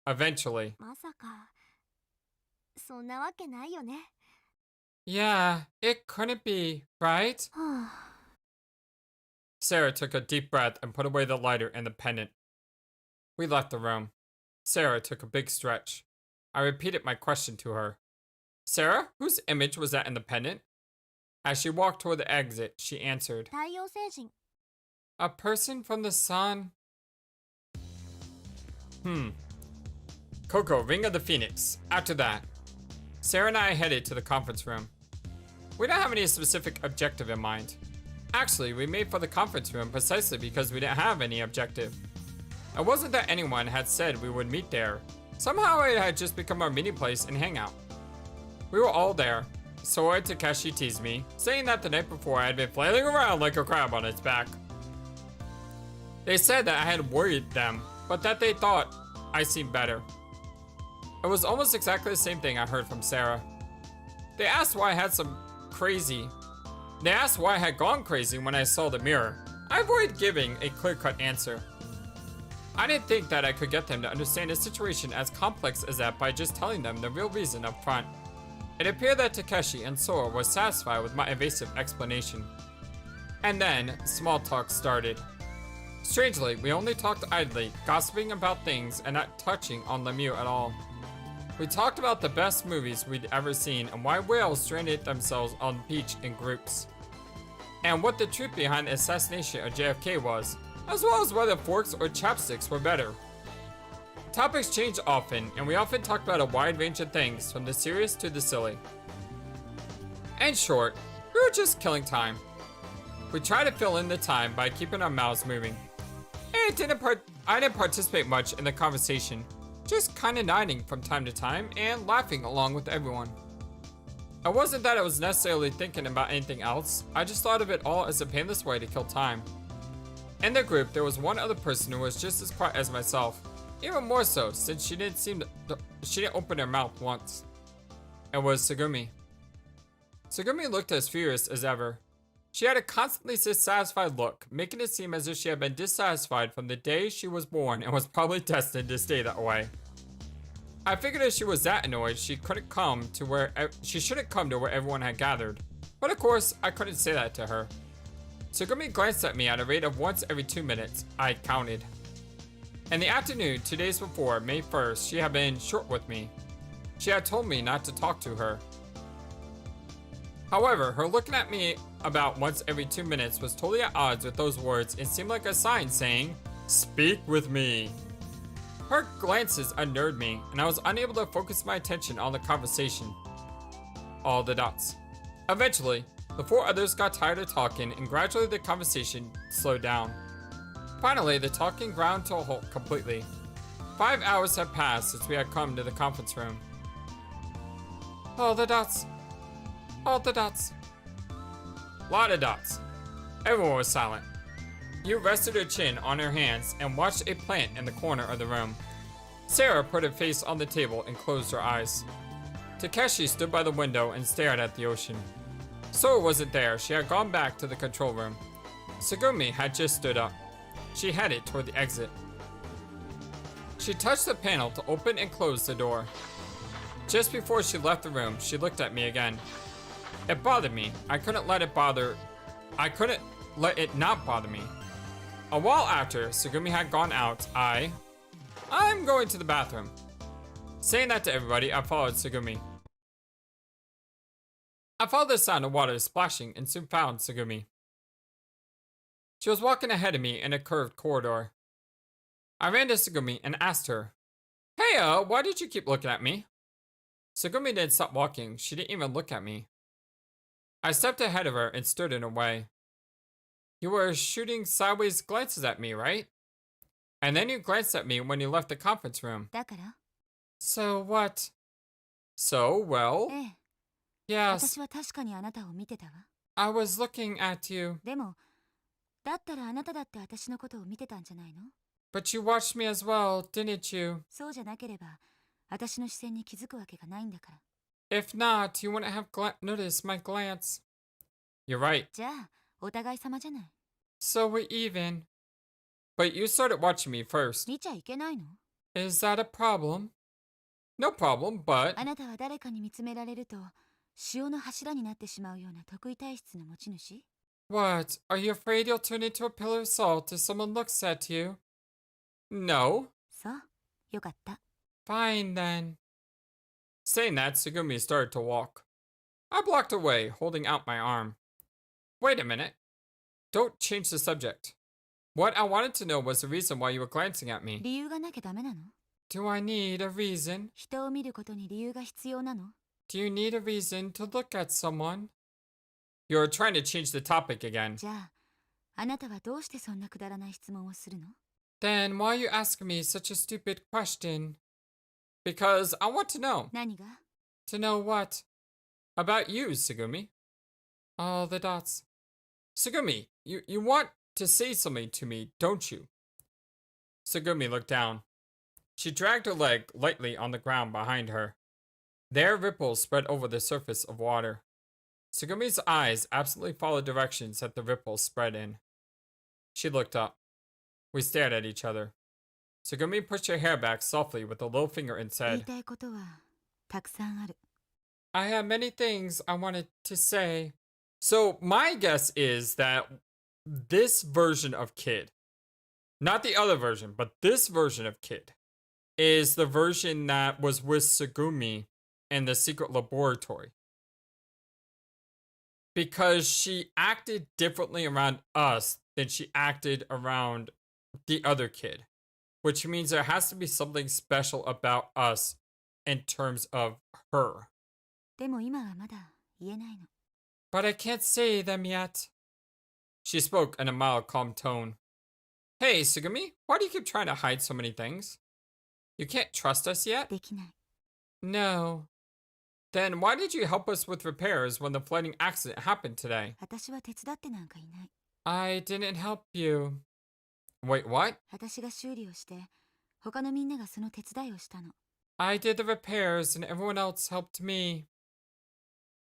Eventually, まさか、そんなわけないよね。 yeah, it couldn't be, right? はあ、 Sarah took a deep breath and put away the lighter and the pendant. We left the room. Sarah took a big stretch. I repeated my question to her. Sarah, whose image was that in the pendant? As she walked toward the exit, she answered, 太陽星人。 A person from the sun. Coco Ring of the Phoenix. After that, Sarah and I headed to the conference room. We don't have any specific objective in mind. Actually, we made for the conference room precisely because we didn't have any objective. It wasn't that anyone had said we would meet there. Somehow it had just become our meeting place and hangout. We were all there. Sora and Takeshi teased me, saying that the night before I had been flailing around like a crab on its back. They said that I had worried them, but that they thought I seemed better. It was almost exactly the same thing I heard from Sarah. They asked why I had gone crazy when I saw the mirror. I avoided giving a clear-cut answer. I didn't think that I could get them to understand a situation as complex as that by just telling them the real reason up front. It appeared that Takeshi and Sora were satisfied with my evasive explanation. And then, small talk started. Strangely, we only talked idly, gossiping about things and not touching on Lemieux at all. We talked about the best movies we'd ever seen and why whales stranded themselves on the beach in groups. And what the truth behind the assassination of JFK was, as well as whether forks or chopsticks were better. Topics change often, and we often talk about a wide range of things, from the serious to the silly. In short, we were just killing time. We tried to fill in the time by keeping our mouths moving. And I didn't participate much in the conversation, just kinda nodding from time to time and laughing along with everyone. It wasn't that I was necessarily thinking about anything else, I just thought of it all as a painless way to kill time. In the group, there was one other person who was just as quiet as myself, even more so since she didn't open her mouth once. It was Tsugumi. Tsugumi looked as furious as ever. She had a constantly dissatisfied look, making it seem as if she had been dissatisfied from the day she was born and was probably destined to stay that way. I figured if she was that annoyed, she shouldn't come to where everyone had gathered. But of course, I couldn't say that to her. Tsugumi glanced at me at a rate of once every 2 minutes. I counted. In the afternoon, 2 days before, May 1st, she had been short with me. She had told me not to talk to her. However, her looking at me about once every 2 minutes was totally at odds with those words and seemed like a sign saying, "Speak with me." Her glances unnerved me, and I was unable to focus my attention on the conversation. All the dots. Eventually, the 4 others got tired of talking, and gradually the conversation slowed down. Finally, the talking ground to a halt completely. 5 hours had passed since we had come to the conference room. All the dots. All the dots. Lot of dots. Everyone was silent. You rested her chin on her hands and watched a plant in the corner of the room. Sarah put her face on the table and closed her eyes. Takeshi stood by the window and stared at the ocean. Sora wasn't there. She had gone back to the control room. Tsugumi had just stood up. She headed toward the exit. She touched the panel to open and close the door. Just before she left the room, she looked at me again. It bothered me. I couldn't let it not bother me. A while after Tsugumi had gone out, I'm going to the bathroom. Saying that to everybody, I followed Tsugumi. I followed the sound of water splashing and soon found Tsugumi. She was walking ahead of me in a curved corridor. I ran to Tsugumi and asked her, "Hey, why did you keep looking at me?" Tsugumi didn't stop walking. She didn't even look at me. I stepped ahead of her and stood in her way. You were shooting sideways glances at me, right? And then you glanced at me when you left the conference room. だから So what? So, well, ええ、 yes, 私は確かにあなたを見てたわ。 I was looking at you, でも、だったらあなただって私のことを見てたんじゃないの？ but you watched me as well, didn't you? そうじゃなければ、私の視線に気づくわけがないんだから。 If not, you wouldn't have noticed my glance. You're right. じゃあ、お互い様じゃない。 So we're even. But you started watching me first. 見ちゃいけないの？ Is that a problem? No problem, but あなたは誰かに見つめられると、潮の柱になってしまうような得意体質の持ち主？ what? Are you afraid you'll turn into a pillar of salt if someone looks at you? No. そう、よかった。 Fine then. Saying that, Tsugumi started to walk. I blocked away, holding out my arm. Wait a minute. Don't change the subject. What I wanted to know was the reason why you were glancing at me. 理由がなきゃダメなの？ Do I need a reason? 人を見ることに理由が必要なの？ Do you need a reason to look at someone? You're trying to change the topic again. じゃあ、あなたはどうしてそんなくだらない質問をするの？ Then why are you asking me such a stupid question? Because I want to know. 何が To know what? About you, Sugumi. All the dots. Sugumi, you want to say something to me, don't you? Sugumi looked down. She dragged her leg lightly on the ground behind her. There, ripples spread over the surface of water. Sugumi's eyes absently followed directions that the ripples spread in. She looked up. We stared at each other. Sugumi pushed her hair back softly with a little finger and 言い said, たいことはたくさんある I have many things I wanted to say. So my guess is that this version of Kid, not the other version, but this version of Kid, is the version that was with Sugumi in the secret laboratory. Because she acted differently around us than she acted around the other kid. Which means there has to be something special about us in terms of her. でも今はまだ言えないの But I can't say them yet. She spoke in a mild, calm tone. Hey, Sugumi, why do you keep trying to hide so many things? You can't trust us yet? できない No. Then why did you help us with repairs when the flooding accident happened today? 私は手伝ってなんかいない I didn't help you. Wait, what? 私が修理をして他のみんながその手伝いをしたの I did the repairs and everyone else helped me.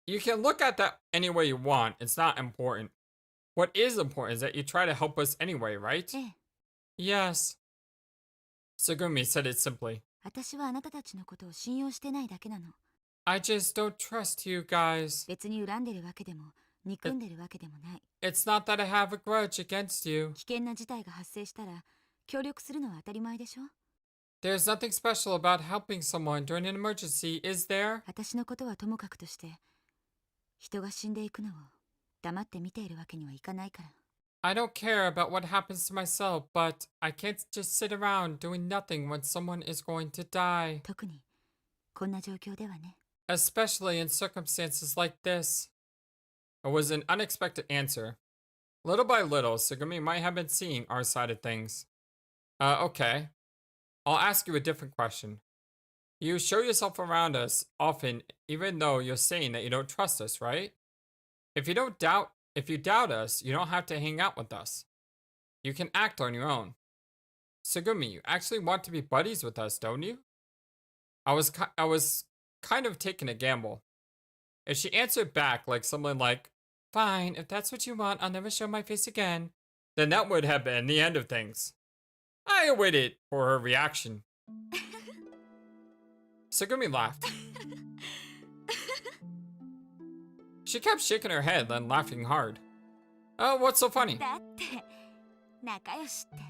You can look at that any way you want. It's not important. What is important is that you try to help us anyway, right? ええ Yes. Sugumi said it simply. 私はあなたたちのことを信用してないだけなの I just don't trust you guys. 別に恨んでるわけでも憎んでるわけでもない It's not that I have a grudge against you. 危険な事態が発生したら協力するのは当たり前でしょ There's nothing special about helping someone during an emergency, is there? 私のことはともかくとして人が死んでいくのを黙って見ているわけにはいかないから I don't care about what happens to myself, but I can't just sit around doing nothing when someone is going to die. 特にこんな状況ではね Especially in circumstances like this. It was an unexpected answer. Little by little, Sugumi might have been seeing our side of things. Okay. I'll ask you a different question. You show yourself around us often, even though you're saying that you don't trust us, right? If you doubt us, you don't have to hang out with us. You can act on your own. Sugumi, you actually want to be buddies with us, don't you? I was kind of taking a gamble. If she answered back like something like, fine, if that's what you want, I'll never show my face again, then that would have been the end of things. I waited for her reaction. Sugumi laughed. She kept shaking her head, then laughing hard. Oh, what's so funny? だって仲良しって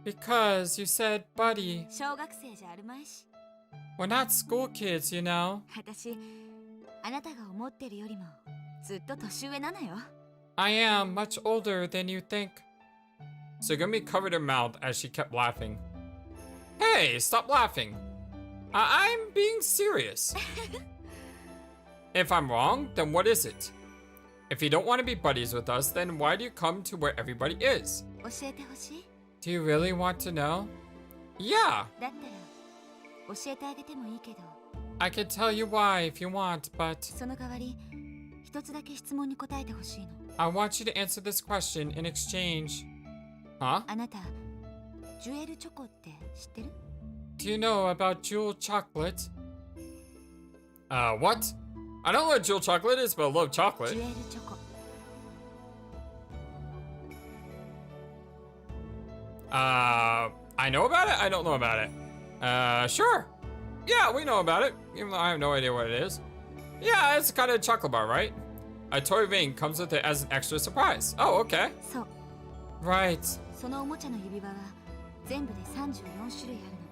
Because you said buddy. 小学生じゃあるまいし We're not school kids, you know. 私あなたが思ってるよりもずっと年上なのよ I am much older than you think. Sugumi covered her mouth as she kept laughing. Hey, stop laughing. I'm being serious. If I'm wrong, then what is it? If you don't want to be buddies with us, then why do you come to where everybody is? 教えてほしい Do you really want to know? Yeah, だったら教えてあげてもいいけど I can tell you why if you want, but その代わり一つだけ質問に答えてほしいの I want you to answer this question in exchange. Huh? あなたジュエルチョコって知ってる Do you know about Jewel chocolate? What? I don't know what Jewel chocolate is, but I love ジ chocolate. ュエルチョコ I know about it? I don't know about it. Sure. Yeah, we know about it, even though I have no idea what it is. Yeah, it's kind of a chocolate bar, right? A toy ring comes with it as an extra surprise. Oh, okay. そう Right. そのおもちゃの指輪は全部で34種類あるの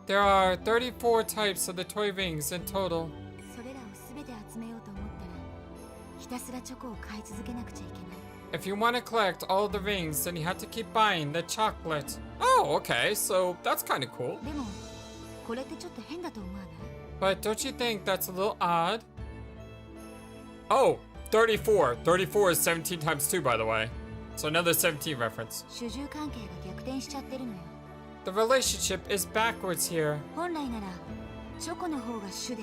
There are 34 types of the toy rings in total. それらを全て集めようと思ったらひたすらチョコを買い続けなくちゃいけない If you want to collect all the rings, then you have to keep buying the chocolate. Oh, okay, so that's kind of cool. でもこれってちょっと変だと思わない But don't you think that's a little odd? Oh, 34. 34 is 17 times 2, by the way. So another 17 reference. 主従関係が逆転しちゃってるのよ。 The relationship is backwards here. 本来ならチョコの方が主で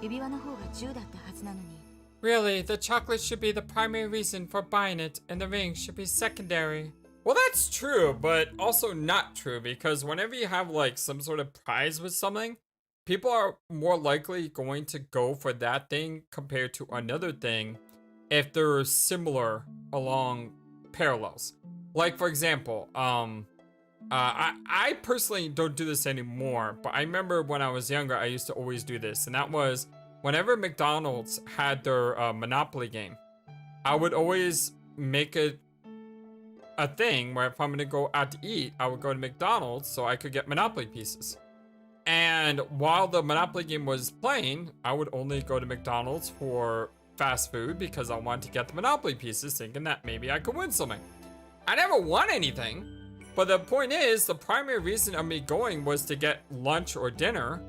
指輪の方が10だったはずなのに。 Really, the chocolate should be the primary reason for buying it, and the ring should be secondary. Well, that's true, but also not true, because whenever you have like some sort of prize with something, people are more likely going to go for that thing compared to another thing if they're similar along parallels. Like, for example, I personally don't do this anymore, but I remember when I was younger, I used to always do this, and that was whenever McDonald's had their Monopoly game, I would always make a thing where if I'm gonna go out to eat, I would go to McDonald's so I could get Monopoly pieces. And while the Monopoly game was playing, I would only go to McDonald's for fast food because I wanted to get the Monopoly pieces, thinking that maybe I could win something. I never won anything, but the point is, the primary reason of me going was to get lunch or dinner,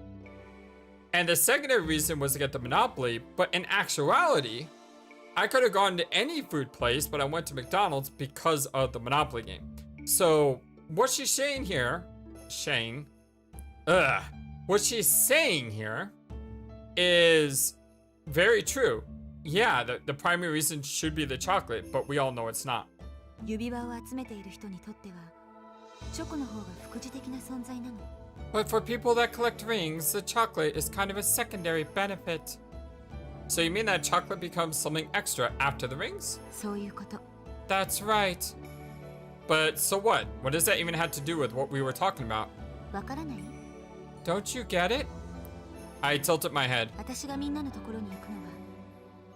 and the secondary reason was to get the Monopoly. But in actuality, I could have gone to any food place, but I went to McDonald's because of the Monopoly game. So what she's saying here, what she's saying here is very true. Yeah, the primary reason should be the chocolate, but we all know it's not. 指輪を集めている人にとってはチョコの方が副次的な存在なの。 But for people that collect rings, the chocolate is kind of a secondary benefit. So you mean that chocolate becomes something extra after the rings? そういうこと。 That's right. But so what? What does that even have to do with what we were talking about? わからない？ Don't you get it? I tilted my head. 私がみんなのところに行くのは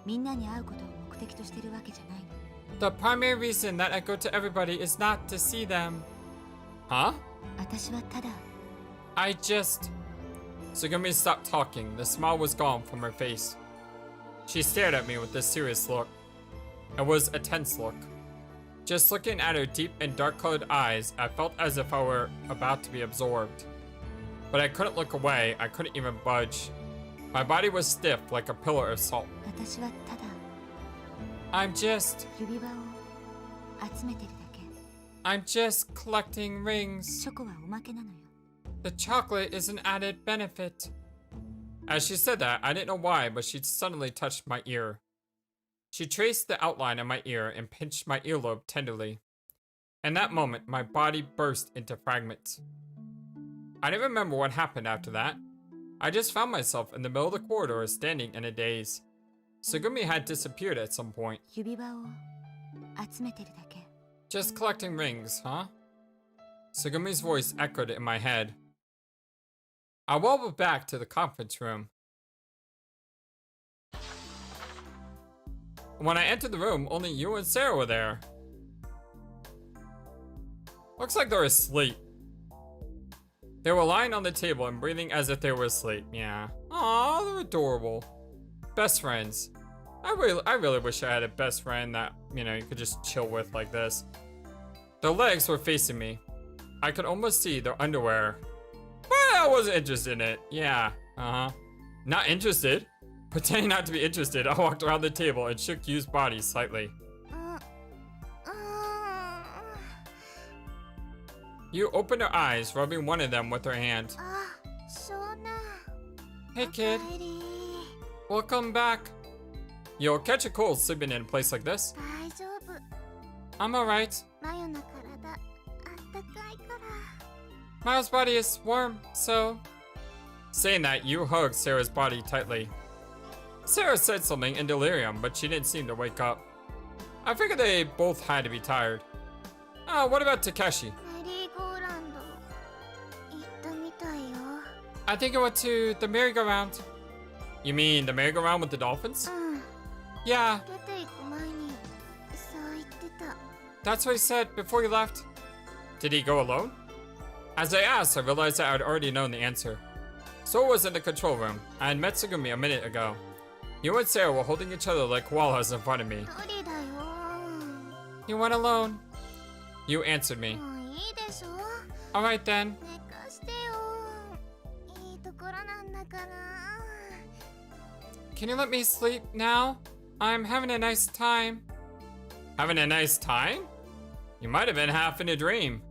みんなに会うことを目的としてるわけじゃないの。 The primary reason that I go to everybody is not to see them. Huh? 私はただ I just... Sugumi stopped talking. The smile was gone from her face. She stared at me with a serious look. It was a tense look. Just looking at her deep and dark-colored eyes, I felt as if I were about to be absorbed. But I couldn't look away. I couldn't even budge. My body was stiff like a pillar of salt. 私はただ I'm just... 指輪を集めてるだけ。 I'm just collecting rings. チョコはおまけなのよ。 The chocolate is an added benefit. As she said that, I didn't know why, but she suddenly touched my ear. She traced the outline of my ear and pinched my earlobe tenderly. In that moment, my body burst into fragments. I didn't remember what happened after that. I just found myself in the middle of the corridor standing in a daze. Sugumi had disappeared at some point. 指輪を集めてるだけ。 Just collecting rings, huh? Sugumi's voice echoed in my head. I wobbled back to the conference room. When I entered the room, only you and Sarah were there. Looks like they're asleep. They were lying on the table and breathing as if they were asleep. Yeah. Aw, they're adorable. Best friends. I really wish I had a best friend that, you know, you could just chill with like this. Their legs were facing me. I could almost see their underwear. Well, I wasn't interested in it. Yeah, Not interested. Pretending not to be interested, I walked around the table and shook Yu's body slightly. Yu opened her eyes, rubbing one of them with her hand. そうな。 Hey kid, おかえり。 welcome back. You'll catch a cold sleeping in a place like this. 大丈夫。 I'm alright. マヨの体あったかいから。 Mayo's body is warm, so... Saying that, Yu hugged Sarah's body tightly. Sarah said something in delirium, but she didn't seem to wake up. I figured they both had to be tired. What about Takeshi? メリーゴーランド行ったみたいよ。 I think I went to the merry-go-round. You mean the merry-go-round with the dolphins? うん。 Yeah, 出て行く前にそう言ってた。 that's what he said before he left. Did he go alone? As I asked, I realized that I had already known the answer. So was in the control room. I had met Sugumi a minute ago. You and Sarah were holding each other like koalas in front of me. 一人だよ。 You went alone. You answered me. もういいでしょ。 Alright then. 寝かしてよ。いいところなんだから。 Can you let me sleep now? I'm having a nice time. Having a nice time? You might have been half in a dream.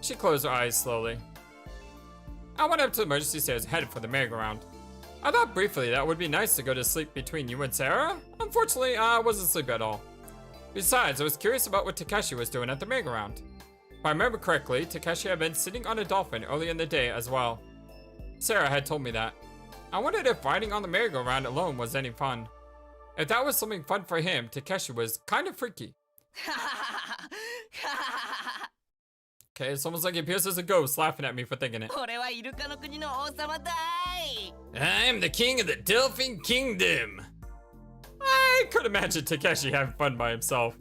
She closed her eyes slowly. I went up to the emergency stairs and headed for the merry-go-round. I thought briefly that it would be nice to go to sleep between you and Sarah. Unfortunately, I wasn't asleep at all. Besides, I was curious about what Takeshi was doing at the merry-go-round. If I remember correctly, Takeshi had been sitting on a dolphin early in the day as well. Sarah had told me that. I wondered if riding on the merry-go-round alone was any fun. If that was something fun for him, Takeshi was kind of freaky. Okay, it's almost like he appears as a ghost laughing at me for thinking it. I am the king of the Dolphin Kingdom. I could imagine Takeshi having fun by himself.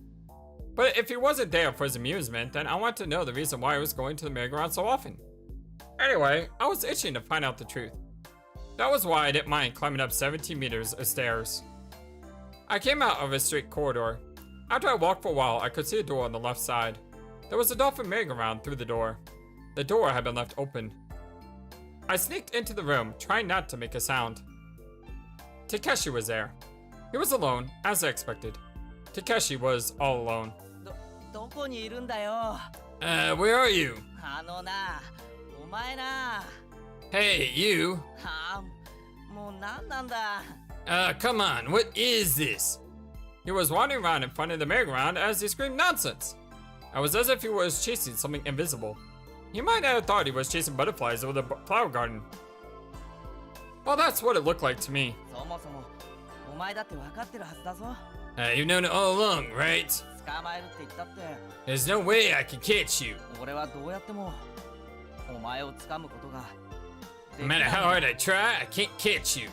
But if he wasn't there for his amusement, then I want to know the reason why he was going to the merry-go-round so often. Anyway, I was itching to find out the truth. That was why I didn't mind climbing up 17 meters of stairs. I came out of a straight corridor. After I walked for a while, I could see a door on the left side. There was a dolphin merry-go-round through the door. The door had been left open. I sneaked into the room, trying not to make a sound. Takeshi was there. He was alone, as I expected. Takeshi was all alone. Where are you? Hey, you. Come on, what is this? He was wandering around in front of the merry-go-round as he screamed nonsense. It was as if he was chasing something invisible. He might have thought he was chasing butterflies over the flower garden. Well, that's what it looked like to me. You've known it all along, right? There's no way I can catch you. No matter how hard I try, I can't catch you.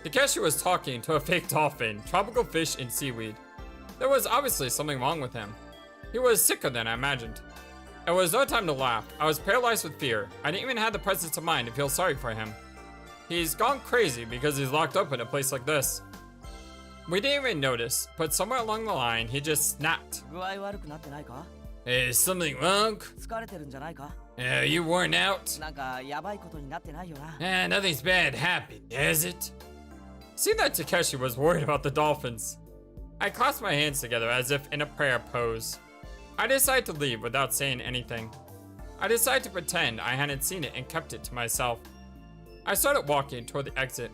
Takeshi was talking to a fake dolphin, tropical fish, and seaweed. There was obviously something wrong with him. He was sicker than I imagined. It was no time to laugh. I was paralyzed with fear. I didn't even have the presence of mind to feel sorry for him. He's gone crazy because he's locked up in a place like this. We didn't even notice, but somewhere along the line, he just snapped. Is something wrong? Are you worn out? Nothing's bad happened, has it? Seemed that Takeshi was worried about the dolphins. I clasped my hands together as if in a prayer pose. I decided to leave without saying anything. I decided to pretend I hadn't seen it and kept it to myself. I started walking toward the exit.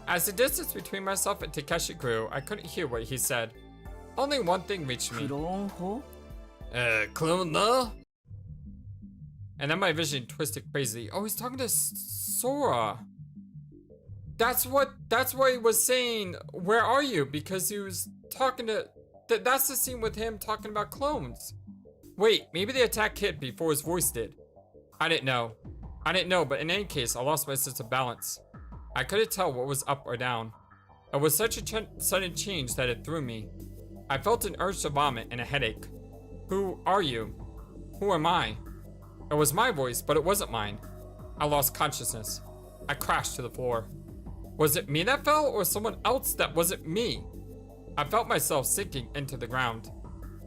As the distance between myself and Takeshi grew, I couldn't hear what he said. Only one thing reached me. Clone law? And then my vision twisted crazily. Oh, he's talking to Sora. That's what he was saying. Where are you? Because he was talking to... That's the scene with him talking about clones. Wait, maybe they attacked Kid before his voice did. I didn't know, but in any case, I lost my sense of balance. I couldn't tell what was up or down. It was such a sudden change that it threw me. I felt an urge to vomit and a headache. Who are you? Who am I? It was my voice, but it wasn't mine. I lost consciousness. I crashed to the floor. Was it me that fell, or someone else that wasn't me? I felt myself sinking into the ground.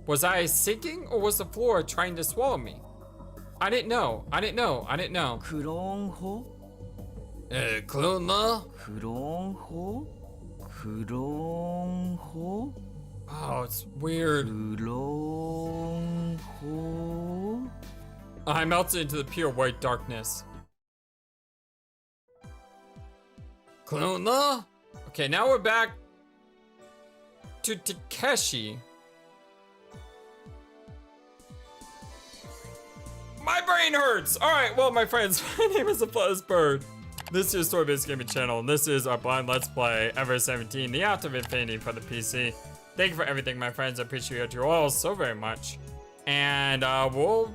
Was I sinking, or was the floor trying to swallow me? I didn't know. Clone law? Oh, it's weird. I melted into the pure white darkness. Clone law? Okay, now we're back to Takeshi. My brain hurts! Alright, well, my friends, my name is FlightlessBird. This is your story-based gaming channel, and this is our blind Let's Play Ever 17, the Out of Infinity for the PC. Thank you for everything, my friends. I appreciate you all so very much. And we'll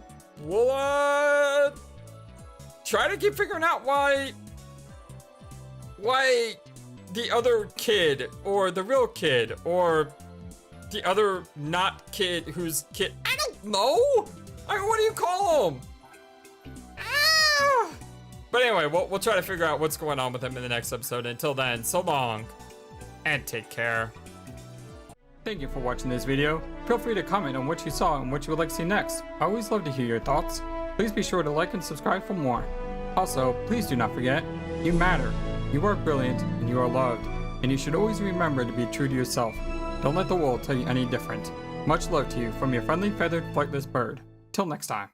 try to keep figuring out why the other kid, or the real kid, or the other not kid who's kid, I don't know. I mean, what do you call him? Ah! But anyway, we'll try to figure out what's going on with him in the next episode. Until then, so long, and take care. Thank you for watching this video. Feel free to comment on what you saw and what you would like to see next. I always love to hear your thoughts. Please be sure to like and subscribe for more. Also, please do not forget, you matter. You are brilliant and you are loved. And you should always remember to be true to yourself. Don't let the world tell you any different. Much love to you from your friendly feathered flightless bird. Till next time.